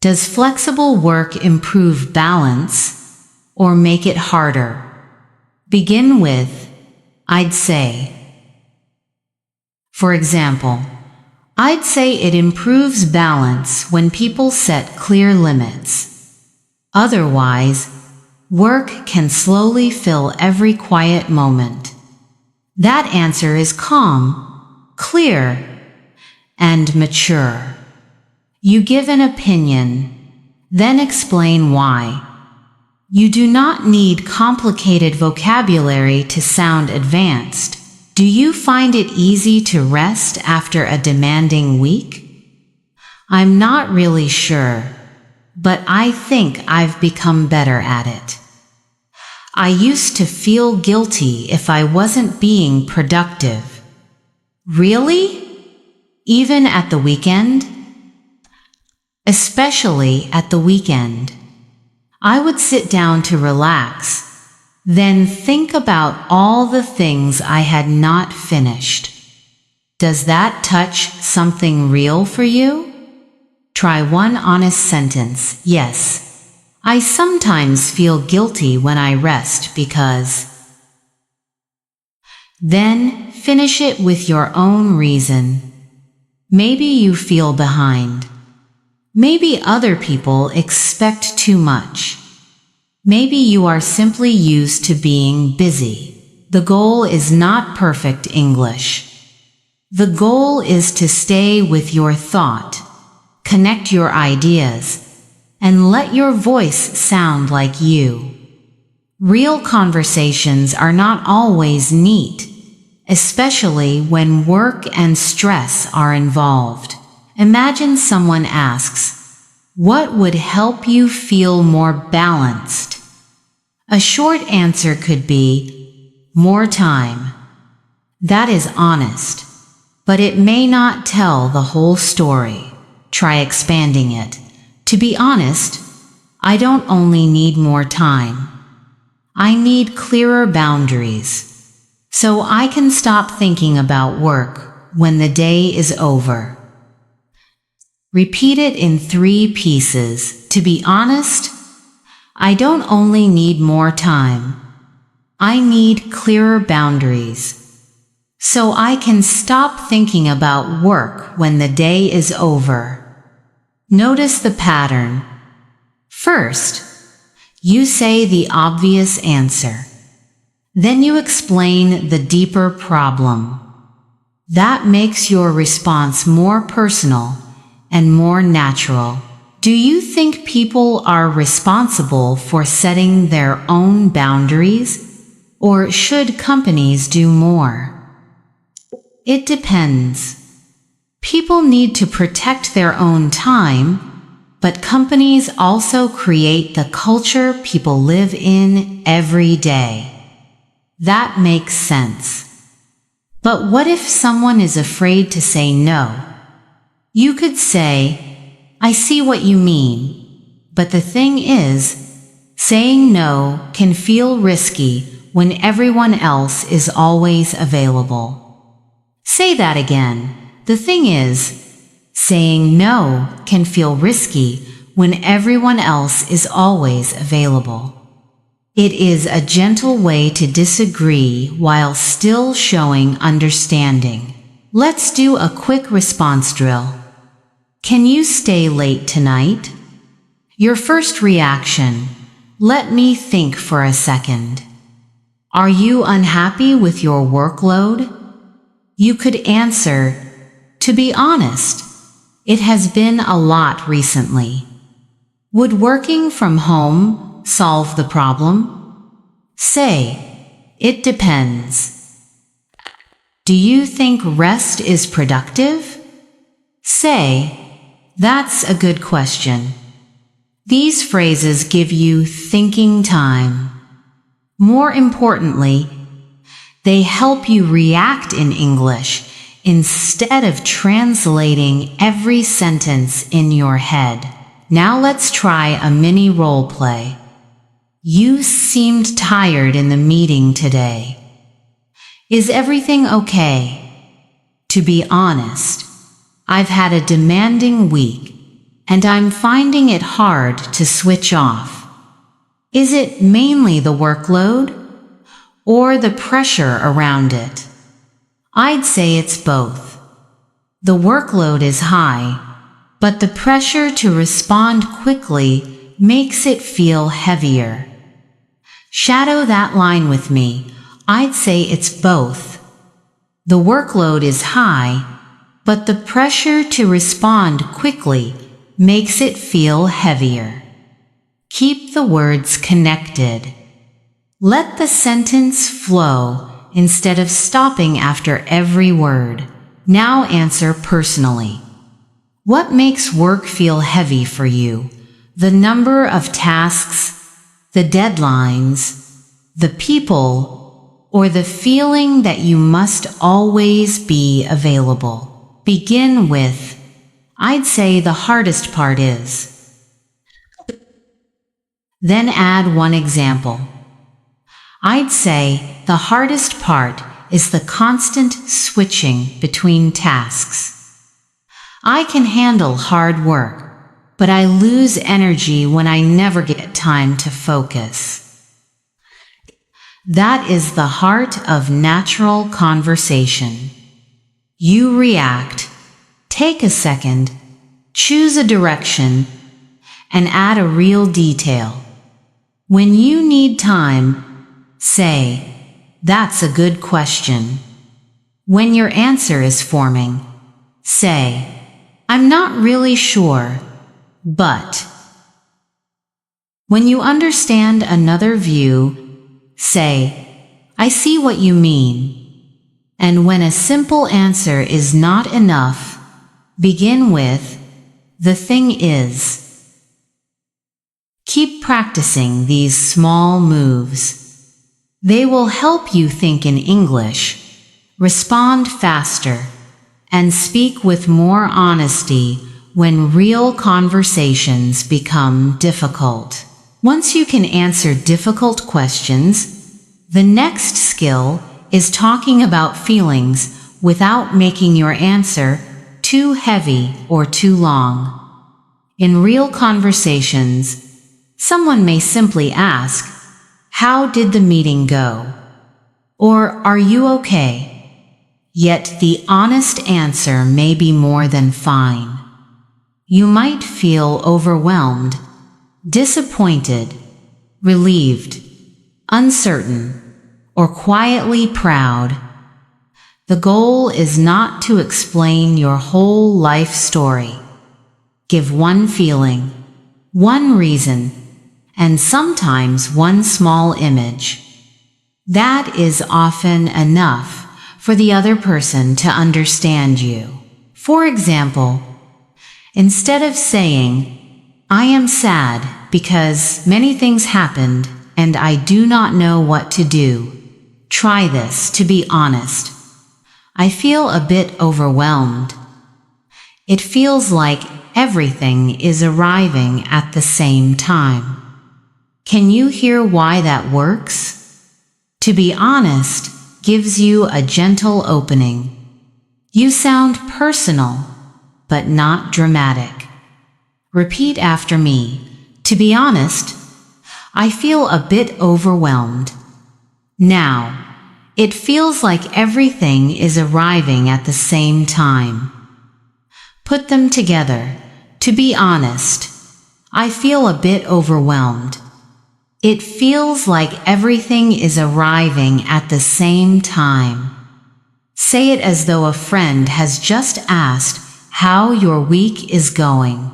Does flexible work improve balance or make it harder? Begin with, "I'd say." For example, I'd say it improves balance when people set clear limits. Otherwise, work can slowly fill every quiet moment. That answer is calm, clear, and mature. You give an opinion, then explain why. You do not need complicated vocabulary to sound advanced. Do you find it easy to rest after a demanding week? I'm not really sure, but I think I've become better at it. I used to feel guilty if I wasn't being productive. Really? Even at the weekend? Especially at the weekend. I would sit down to relax, Then think about all the things I had not finished. Does that touch something real for you? Try one honest sentence. Yes, I sometimes feel guilty when I rest because. Then finish it with your own reason. Maybe you feel behind. Maybe other people expect too much. Maybe you are simply used to being busy. The goal is not perfect English. The goal is to stay with your thought, connect your ideas, and let your voice sound like you. Real conversations are not always neat, especially when work and stress are involved. Imagine someone asks, "What would help you feel more balanced?" A short answer could be, "More time." That is honest, but it may not tell the whole story. Try expanding it. To be honest, I don't only need more time. I need clearer boundaries, so I can stop thinking about work when the day is over. Repeat it in 3 pieces. To be honest, I don't only need more time. I need clearer boundaries, so I can stop thinking about work when the day is over. Notice the pattern. First, you say the obvious answer. Then you explain the deeper problem. That makes your response more personal and more natural. Do you think people are responsible for setting their own boundaries, or should companies do more? It depends. People need to protect their own time, but companies also create the culture people live in every day. That makes sense. But what if someone is afraid to say no? You could say, "I see what you mean, but the thing is, saying no can feel risky when everyone else is always available." Say that again. The thing is, saying no can feel risky when everyone else is always available. It is a gentle way to disagree while still showing understanding. Let's do a quick response drill. Can you stay late tonight? Your first reaction, "Let me think for a second." Are you unhappy with your workload? You could answer, "To be honest, it has been a lot recently." Would working from home solve the problem? Say, "It depends." Do you think rest is productive? Say, "That's a good question." These phrases give you thinking time. More importantly, they help you react in English instead of translating every sentence in your head. Now let's try a mini role play. You seemed tired in the meeting today. Is everything okay? To be honest, I've had a demanding week, and I'm finding it hard to switch off. Is it mainly the workload or the pressure around it? I'd say it's both. The workload is high, but the pressure to respond quickly makes it feel heavier. Shadow that line with me. I'd say it's both. The workload is high, but the pressure to respond quickly makes it feel heavier. Keep the words connected. Let the sentence flow instead of stopping after every word. Now answer personally. What makes work feel heavy for you? The number of tasks, the deadlines, the people, or the feeling that you must always be available? Begin with, "I'd say the hardest part is." Then add one example. I'd say the hardest part is the constant switching between tasks. I can handle hard work, but I lose energy when I never get time to focus. That is the heart of natural conversation. You react, take a second, choose a direction, and add a real detail. When you need time, say, "That's a good question." When your answer is forming, say, "I'm not really sure, but." When you understand another view, say, "I see what you mean." And when a simple answer is not enough, begin with, "The thing is." Keep practicing these small moves. They will help you think in English, respond faster, and speak with more honesty when real conversations become difficult. Once you can answer difficult questions, the next skill is talking about feelings without making your answer too heavy or too long. In real conversations, someone may simply ask, "How did the meeting go?" Or, "Are you okay?" Yet the honest answer may be more than fine. You might feel overwhelmed, disappointed, relieved, uncertain, or quietly proud. The goal is not to explain your whole life story. Give one feeling, one reason, and sometimes one small image. That is often enough for the other person to understand you. For example, instead of saying, "I am sad because many things happened and I do not know what to do," try this to be honest. "I feel a bit overwhelmed. It feels like everything is arriving at the same time." Can you hear why that works? To be honest gives you a gentle opening. You sound personal, but not dramatic. Repeat after me. To be honest, I feel a bit overwhelmed. Now, it feels like everything is arriving at the same time. Put them together. To be honest, I feel a bit overwhelmed. It feels like everything is arriving at the same time. Say it as though a friend has just asked how your week is going.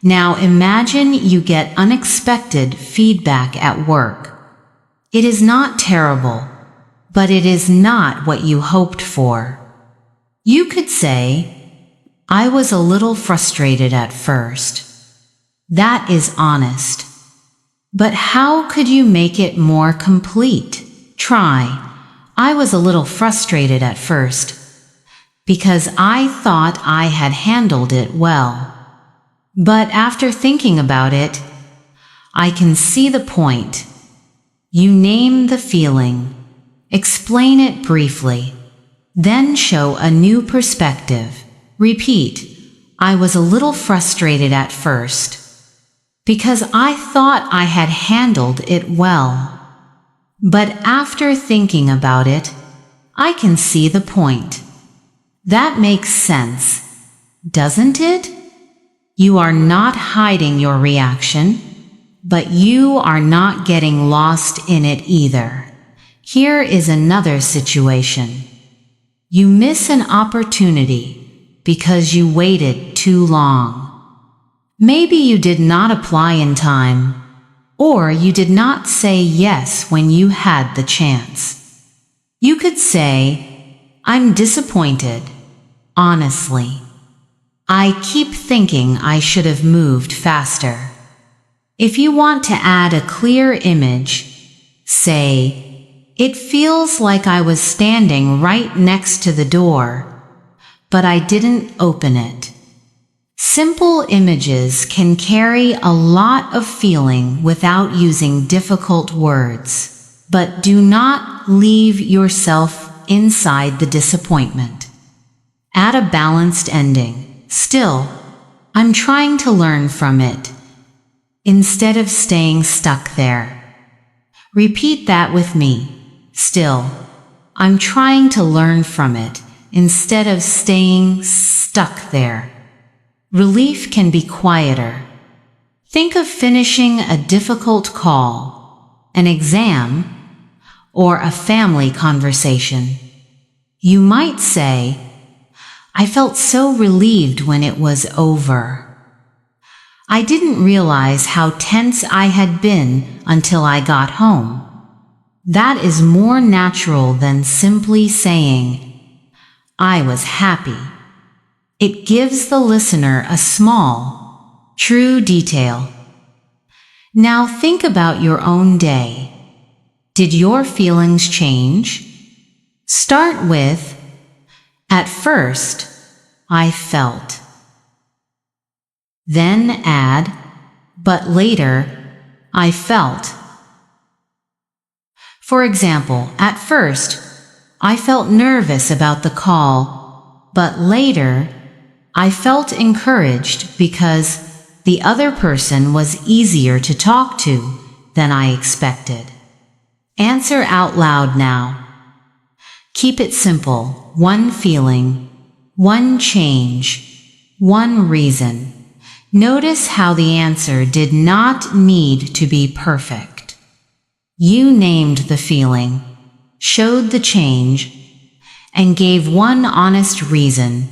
Now imagine you get unexpected feedback at work. It is not terrible, but it is not what you hoped for. You could say, "I was a little frustrated at first." That is honest. But how could you make it more complete? Try, "I was a little frustrated at first because I thought I had handled it well. But after thinking about it, I can see the point." You name the feeling, explain it briefly, then show a new perspective. Repeat, "I was a little frustrated at first because I thought I had handled it well. But after thinking about it, I can see the point." That makes sense, doesn't it? You are not hiding your reaction, but you are not getting lost in it either. Here is another situation. You miss an opportunity because you waited too long. Maybe you did not apply in time, or you did not say yes when you had the chance. You could say, "I'm disappointed, honestly. I keep thinking I should have moved faster." If you want to add a clear image, say, "It feels like I was standing right next to the door, but I didn't open it." Simple images can carry a lot of feeling without using difficult words. but do not leave yourself inside the disappointment. Add a balanced ending. Still, I'm trying to learn from it, instead of staying stuck there. Repeat that with me. Still, I'm trying to learn from it, instead of staying stuck there. Relief can be quieter. Think of finishing a difficult call, an exam, or a family conversation. You might say, I felt so relieved when it was over. I didn't realize how tense I had been until I got home. That is more natural than simply saying, I was happy. It gives the listener a small, true detail. Now think about your own day. Did your feelings change? Start with, at first, I felt. Then add, but later, I felt. For example, at first, I felt nervous about the call, but later, I felt encouraged because the other person was easier to talk to than I expected. Answer out loud now. Keep it simple. One feeling, one change, one reason. Notice how the answer did not need to be perfect. You named the feeling, showed the change, and gave one honest reason.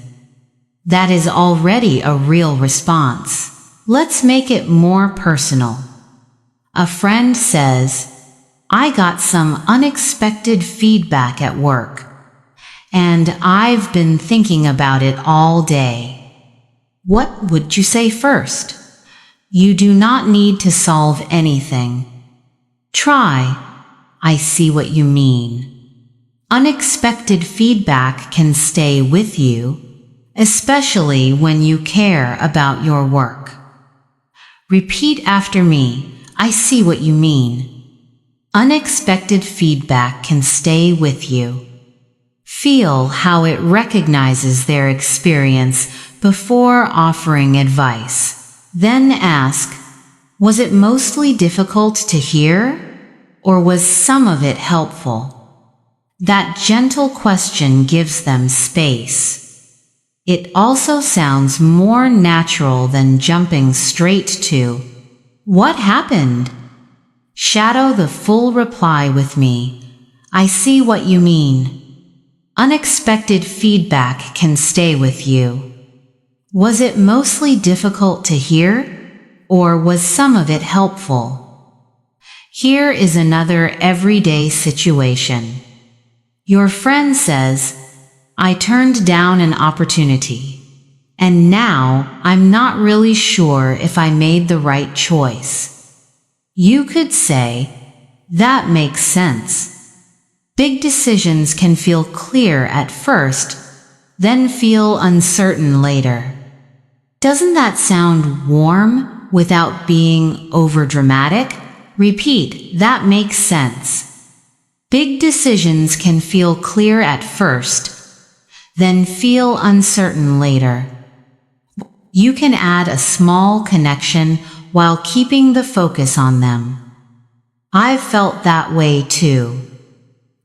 That is already a real response. Let's make it more personal. A friend says, I got some unexpected feedback at work, and I've been thinking about it all day. What would you say first? You do not need to solve anything. Try, I see what you mean. Unexpected feedback can stay with you, especially when you care about your work. Repeat after me, I see what you mean. Unexpected feedback can stay with you. Feel how it recognizes their experience before offering advice. Then ask, was it mostly difficult to hear, or was some of it helpful? That gentle question gives them space. It also sounds more natural than jumping straight to, what happened? Shadow the full reply with me. I see what you mean. Unexpected feedback can stay with you. Was it mostly difficult to hear, or was some of it helpful? Here is another everyday situation. Your friend says, I turned down an opportunity, and now I'm not really sure if I made the right choice. You could say, that makes sense. Big decisions can feel clear at first, then feel uncertain later. Doesn't that sound warm without being overdramatic? Repeat, that makes sense. Big decisions can feel clear at first, then feel uncertain later. You can add a small connection while keeping the focus on them. I've felt that way too.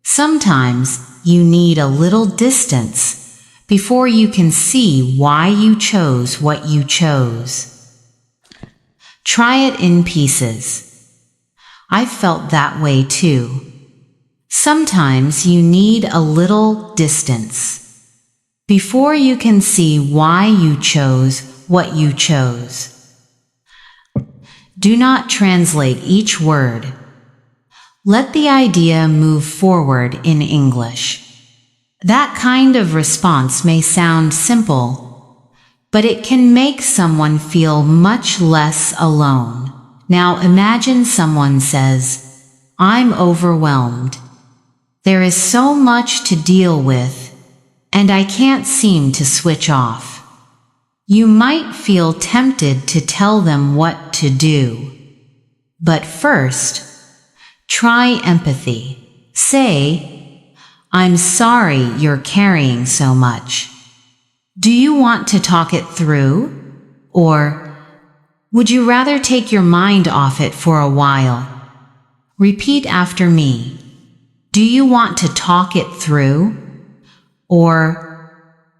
Sometimes you need a little distance before you can see why you chose what you chose. Try it in pieces. I've felt that way too. Sometimes you need a little distance before you can see why you chose what you chose. Do not translate each word. Let the idea move forward in English. That kind of response may sound simple, but it can make someone feel much less alone. Now imagine someone says, I'm overwhelmed. There is so much to deal with, and I can't seem to switch off. You might feel tempted to tell them what to do. But first, Try empathy. Say, I'm sorry you're carrying so much. Do you want to talk it through? Or, would you rather take your mind off it for a while? Repeat after me. Do you want to talk it through? Or,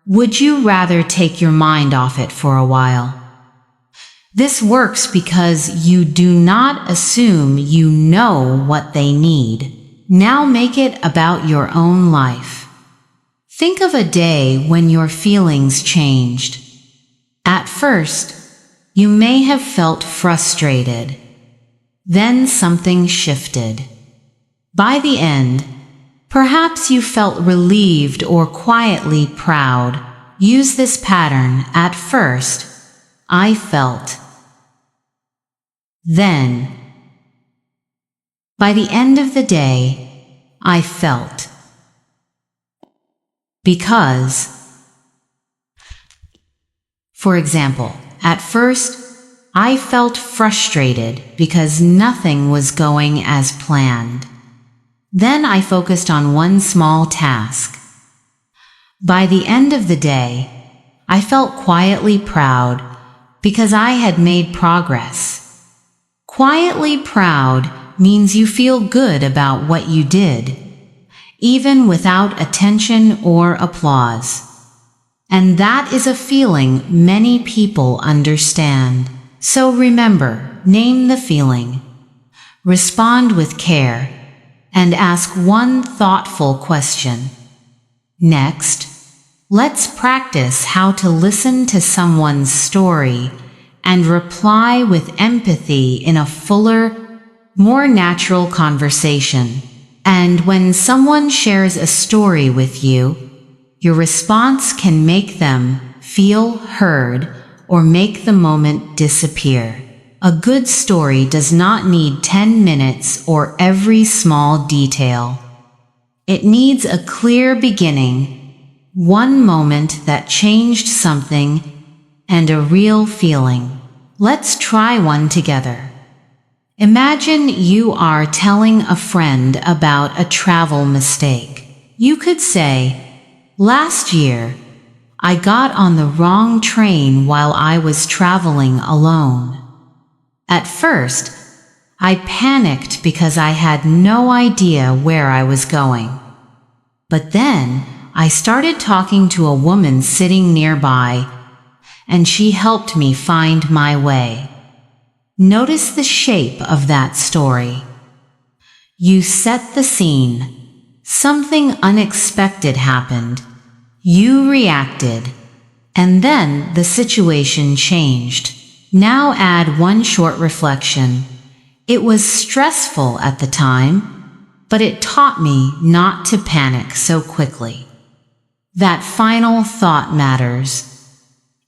would you rather take your mind off it for a while? This works because you do not assume you know what they need. Now make it about your own life. Think of a day when your feelings changed. At first, you may have felt frustrated. Then something shifted. By the end, perhaps you felt relieved or quietly proud. Use this pattern. At first, I felt. Then, by the end of the day, I felt. Because, for example, at first, I felt frustrated because nothing was going as planned. Then I focused on one small task. By the end of the day, I felt quietly proud because I had made progress. Quietly proud means you feel good about what you did, even without attention or applause. And that is a feeling many people understand. So remember, name the feeling, respond with care, and ask one thoughtful question. Next, let's practice how to listen to someone's story and reply with empathy in a fuller, more natural conversation. And when someone shares a story with you, your response can make them feel heard or make the moment disappear. A good story does not need 10 minutes or every small detail. It needs a clear beginning, one moment that changed something, and a real feeling. Let's try one together. Imagine you are telling a friend about a travel mistake. You could say, last year, I got on the wrong train while I was traveling alone. At first, I panicked because I had no idea where I was going. But then, I started talking to a woman sitting nearby, and she helped me find my way. Notice the shape of that story. You set the scene. Something unexpected happened. You reacted. And then the situation changed. Now add one short reflection. It was stressful at the time, but it taught me not to panic so quickly. That final thought matters.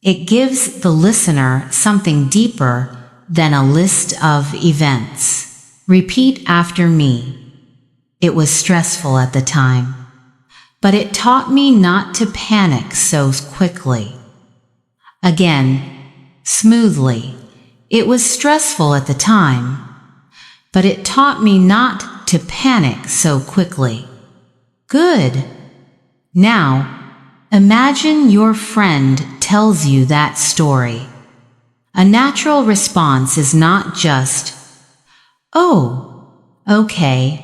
It gives the listener something deeper than a list of events. Repeat after me. It was stressful at the time, but it taught me not to panic so quickly. Again, smoothly. It was stressful at the time, but it taught me not to panic so quickly. Good. Now, imagine your friend tells you that story. A natural response is not just, "Oh, okay."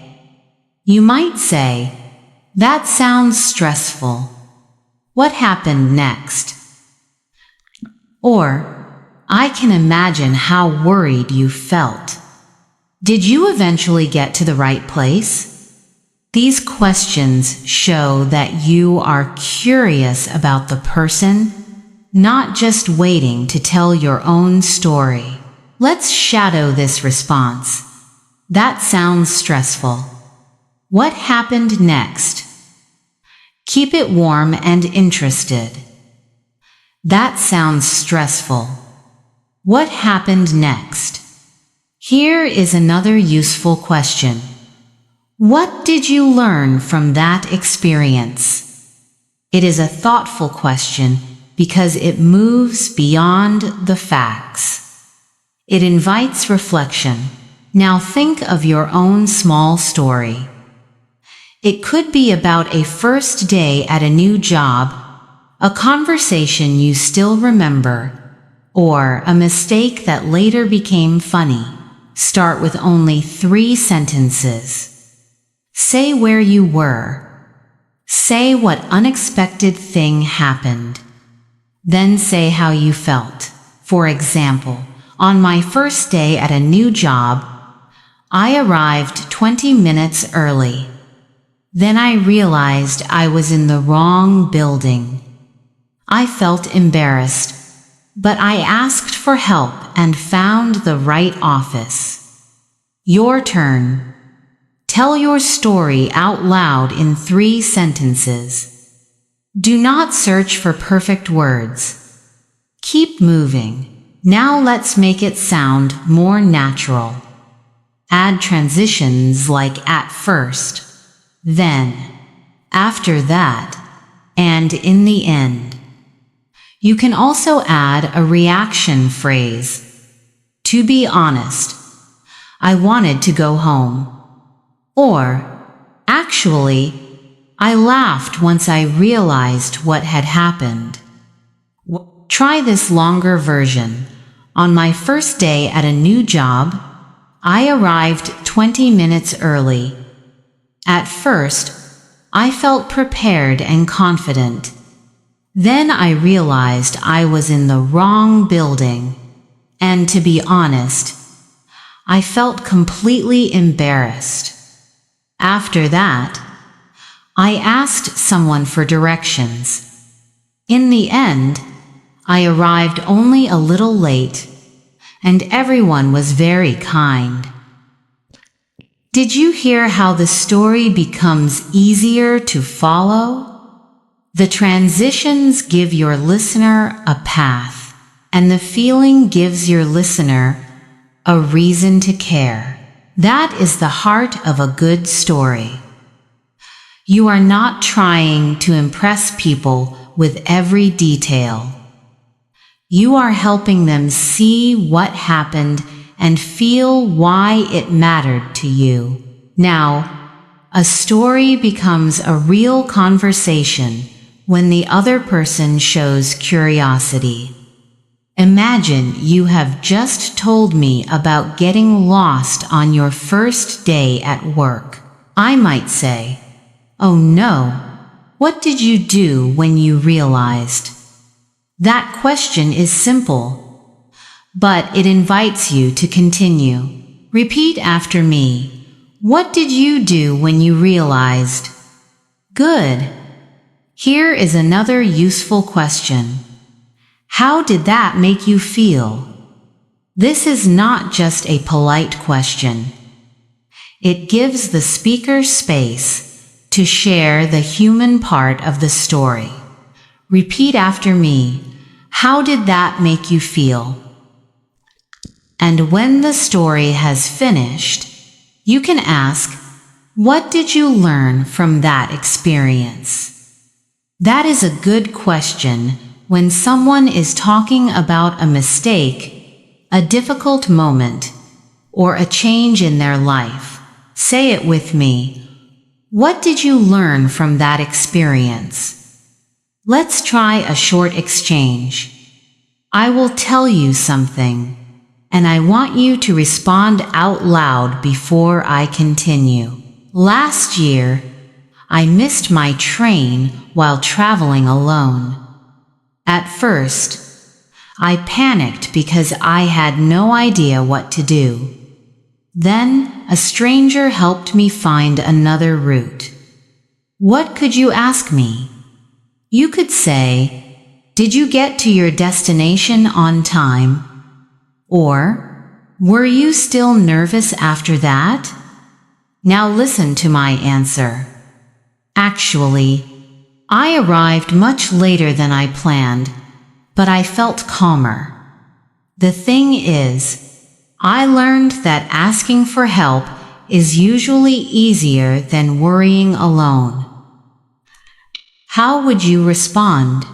You might say, "That sounds stressful. What happened next?" Or, "I can imagine how worried you felt. Did you eventually get to the right place?" These questions show that you are curious about the person, not just waiting to tell your own story. Let's shadow this response. That sounds stressful. What happened next? Keep it warm and interested. That sounds stressful. What happened next? Here is another useful question. What did you learn from that experience? It is a thoughtful question because it moves beyond the facts. It invites reflection. Now think of your own small story. It could be about a first day at a new job, a conversation you still remember, or a mistake that later became funny. Start with only 3 sentences. Say where you were. Say what unexpected thing happened. Then say how you felt. For example, on my first day at a new job, I arrived 20 minutes early. Then I realized I was in the wrong building. I felt embarrassed, but I asked for help and found the right office. Your turn. Tell your story out loud in 3 sentences. Do not search for perfect words. Keep moving. Now let's make it sound more natural. Add transitions like at first, then, after that, and in the end. You can also add a reaction phrase. To be honest, I wanted to go home. Or, actually, I laughed once I realized what had happened. Try this longer version. On my first day at a new job, I arrived 20 minutes early. At first, I felt prepared and confident. Then I realized I was in the wrong building. And to be honest, I felt completely embarrassed. After that, I asked someone for directions. In the end, I arrived only a little late, and everyone was very kind. Did you hear how the story becomes easier to follow? The transitions give your listener a path, and the feeling gives your listener a reason to care. That is the heart of a good story. You are not trying to impress people with every detail. You are helping them see what happened and feel why it mattered to you. Now, a story becomes a real conversation when the other person shows curiosity. Imagine you have just told me about getting lost on your first day at work. I might say, "Oh no, what did you do when you realized?" That question is simple, but it invites you to continue. Repeat after me. What did you do when you realized? Good. Here is another useful question. How did that make you feel? This is not just a polite question. It gives the speaker space to share the human part of the story. Repeat after me. How did that make you feel? And when the story has finished, you can ask, what did you learn from that experience? That is a good question when someone is talking about a mistake, a difficult moment, or a change in their life. Say it with me. What did you learn from that experience? Let's try a short exchange. I will tell you something, and I want you to respond out loud before I continue. Last year, I missed my train while traveling alone. At first, I panicked because I had no idea what to do. Then, a stranger helped me find another route. What could you ask me? You could say, did you get to your destination on time? Or, were you still nervous after that? Now listen to my answer. Actually, I arrived much later than I planned, but I felt calmer. The thing is, I learned that asking for help is usually easier than worrying alone. How would you respond?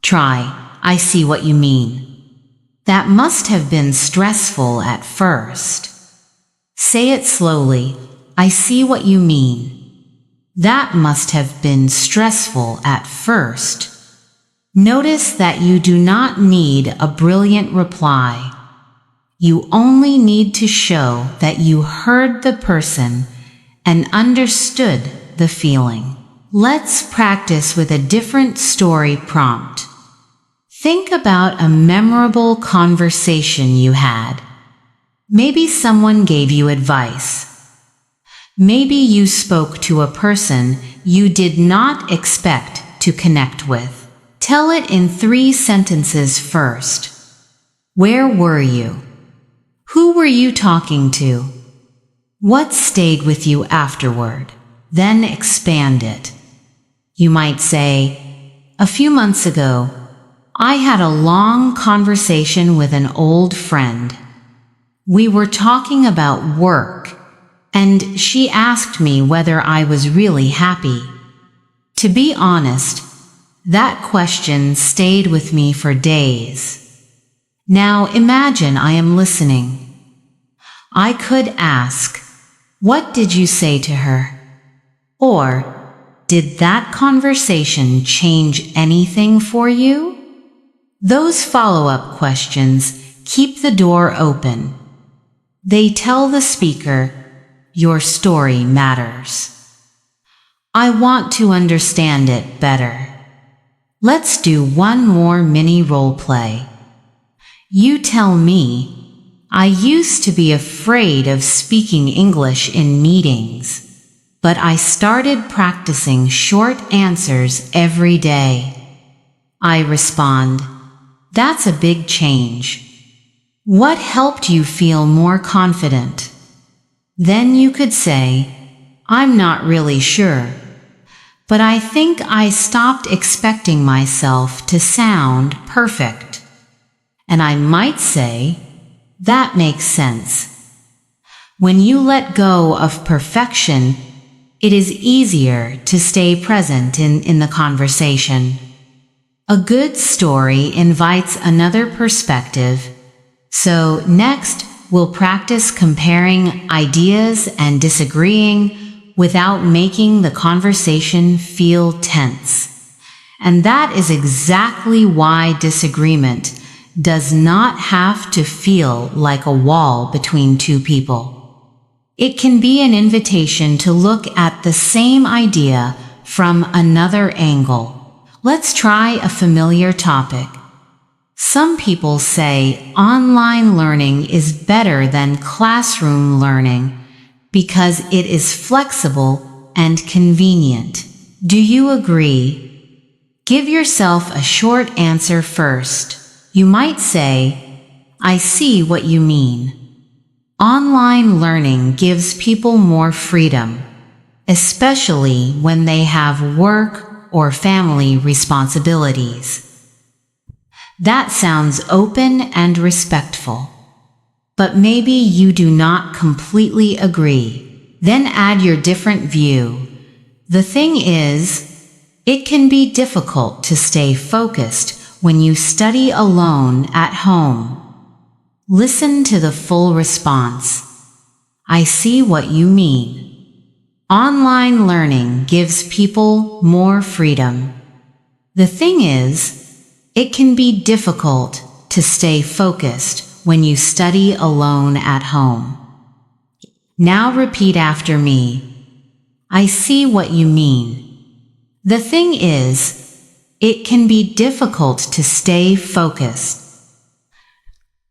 Try, I see what you mean. That must have been stressful at first. Say it slowly. I see what you mean. That must have been stressful at first. Notice that you do not need a brilliant reply. You only need to show that you heard the person and understood the feeling. Let's practice with a different story prompt. Think about a memorable conversation you had. Maybe someone gave you advice. Maybe you spoke to a person you did not expect to connect with. Tell it in 3 sentences first. Where were you? Who were you talking to? What stayed with you afterward? Then expand it. You might say, a few months ago, I had a long conversation with an old friend. We were talking about work, and she asked me whether I was really happy. To be honest, that question stayed with me for days. Now imagine I am listening. I could ask, what did you say to her? Or, did that conversation change anything for you? Those follow-up questions keep the door open. They tell the speaker, your story matters. I want to understand it better. Let's do one more mini role play. You tell me, I used to be afraid of speaking English in meetings, but I started practicing short answers every day. I respond, that's a big change. What helped you feel more confident? Then you could say, I'm not really sure, but I think I stopped expecting myself to sound perfect. And I might say, that makes sense. When you let go of perfection, it is easier to stay present in the conversation. A good story invites another perspective. So next, we'll practice comparing ideas and disagreeing without making the conversation feel tense. And that is exactly why disagreement does not have to feel like a wall between 2 people. It can be an invitation to look at the same idea from another angle. Let's try a familiar topic. Some people say online learning is better than classroom learning because it is flexible and convenient. Do you agree? Give yourself a short answer first. You might say, I see what you mean. Online learning gives people more freedom, especially when they have work or family responsibilities. That sounds open and respectful. But maybe you do not completely agree. Then add your different view. The thing is, it can be difficult to stay focused when you study alone at home. Listen to the full response. I see what you mean. Online learning gives people more freedom. The thing is, it can be difficult to stay focused when you study alone at home. Now repeat after me. I see what you mean. The thing is, it can be difficult to stay focused.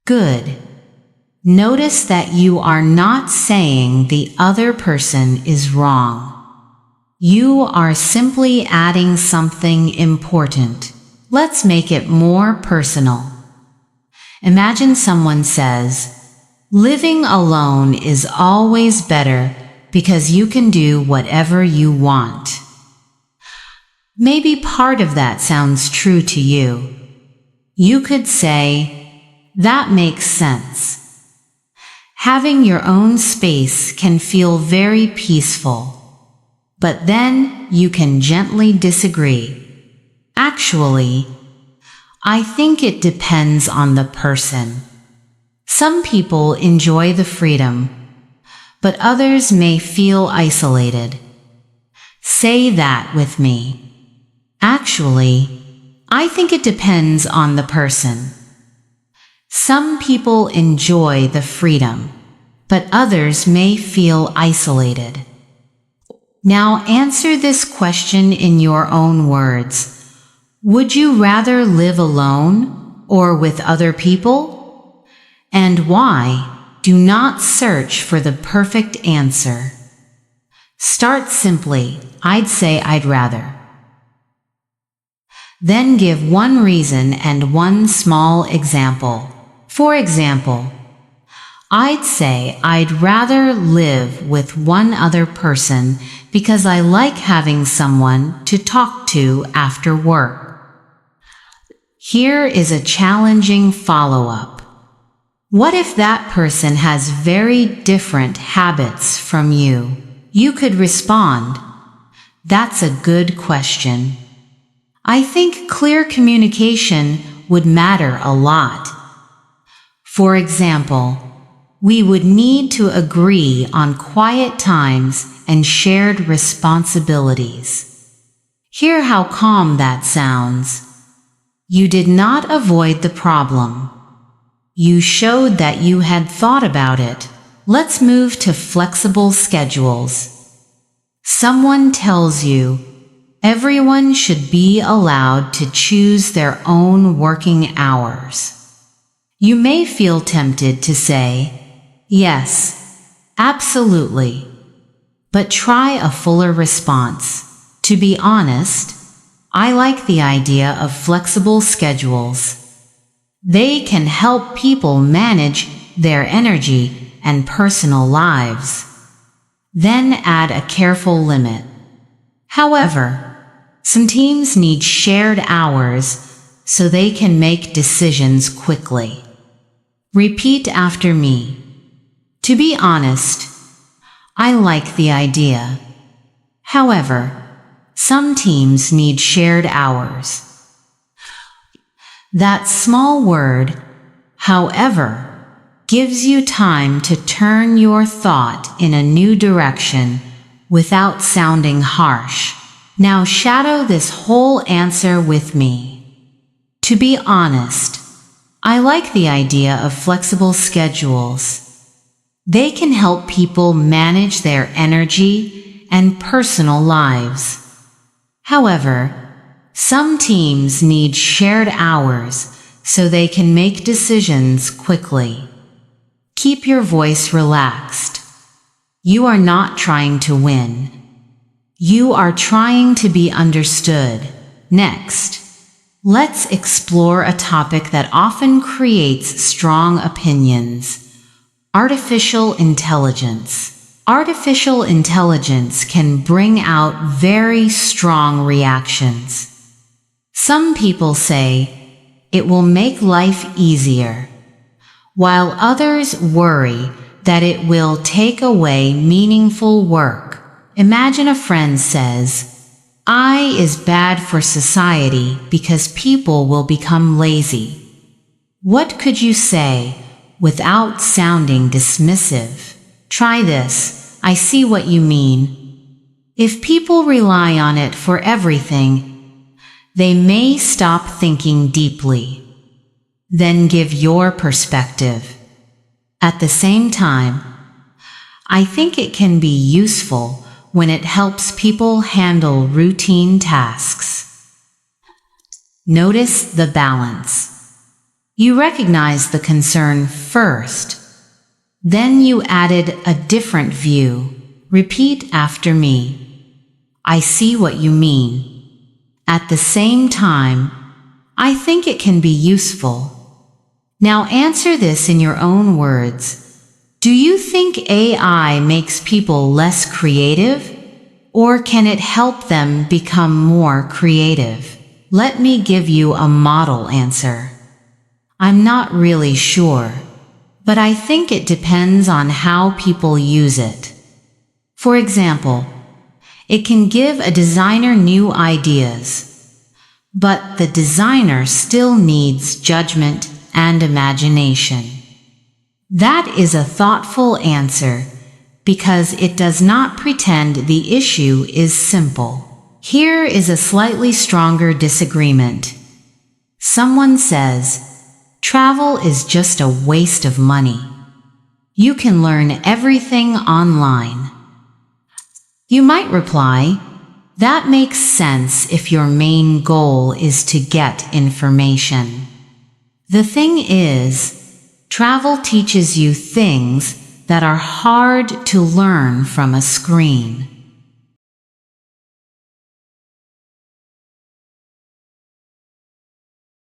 Good. Notice that you are not saying the other person is wrong. You are simply adding something important. Let's make it more personal. Imagine someone says, living alone is always better because you can do whatever you want. Maybe part of that sounds true to you. You could say, that makes sense. Having your own space can feel very peaceful, but then you can gently disagree. Actually, I think it depends on the person. Some people enjoy the freedom, but others may feel isolated. Say that with me. Actually, I think it depends on the person. Some people enjoy the freedom, but others may feel isolated. Now answer this question in your own words. Would you rather live alone or with other people? And why? Do not search for the perfect answer. Start simply. I'd say I'd rather. Then give one reason and one small example. For example, I'd say I'd rather live with one other person because I like having someone to talk to after work. Here is a challenging follow-up. What if that person has very different habits from you? You could respond, "That's a good question. I think clear communication would matter a lot. For example, we would need to agree on quiet times and shared responsibilities." Hear how calm that sounds. You did not avoid the problem. You showed that you had thought about it. Let's move to flexible schedules. Someone tells you, everyone should be allowed to choose their own working hours. You may feel tempted to say, yes, absolutely, but try a fuller response. To be honest, I like the idea of flexible schedules. They can help people manage their energy and personal lives. Then add a careful limit. However, some teams need shared hours so they can make decisions quickly. Repeat after me. To be honest, I like the idea. However, some teams need shared hours. That small word, however, gives you time to turn your thought in a new direction without sounding harsh. Now shadow this whole answer with me. To be honest, I like the idea of flexible schedules. They can help people manage their energy and personal lives. However, some teams need shared hours so they can make decisions quickly. Keep your voice relaxed. You are not trying to win. You are trying to be understood. Next, let's explore a topic that often creates strong opinions. Artificial intelligence. Artificial intelligence can bring out very strong reactions. Some people say it will make life easier, while others worry that it will take away meaningful work. Imagine a friend says, "AI is bad for society because people will become lazy." What could you say without sounding dismissive? Try this. I see what you mean. If people rely on it for everything, they may stop thinking deeply. Then give your perspective. At the same time, I think it can be useful when it helps people handle routine tasks. Notice the balance. You recognize the concern first. Then you added a different view. Repeat after me. I see what you mean. At the same time, I think it can be useful. Now answer this in your own words. Do you think AI makes people less creative? Or can it help them become more creative? Let me give you a model answer. I'm not really sure, but I think it depends on how people use it. For example, it can give a designer new ideas, but the designer still needs judgment and imagination. That is a thoughtful answer. because it does not pretend the issue is simple. Here is a slightly stronger disagreement. Someone says, travel is just a waste of money. You can learn everything online. You might reply, that makes sense if your main goal is to get information. The thing is, travel teaches you things that are hard to learn from a screen.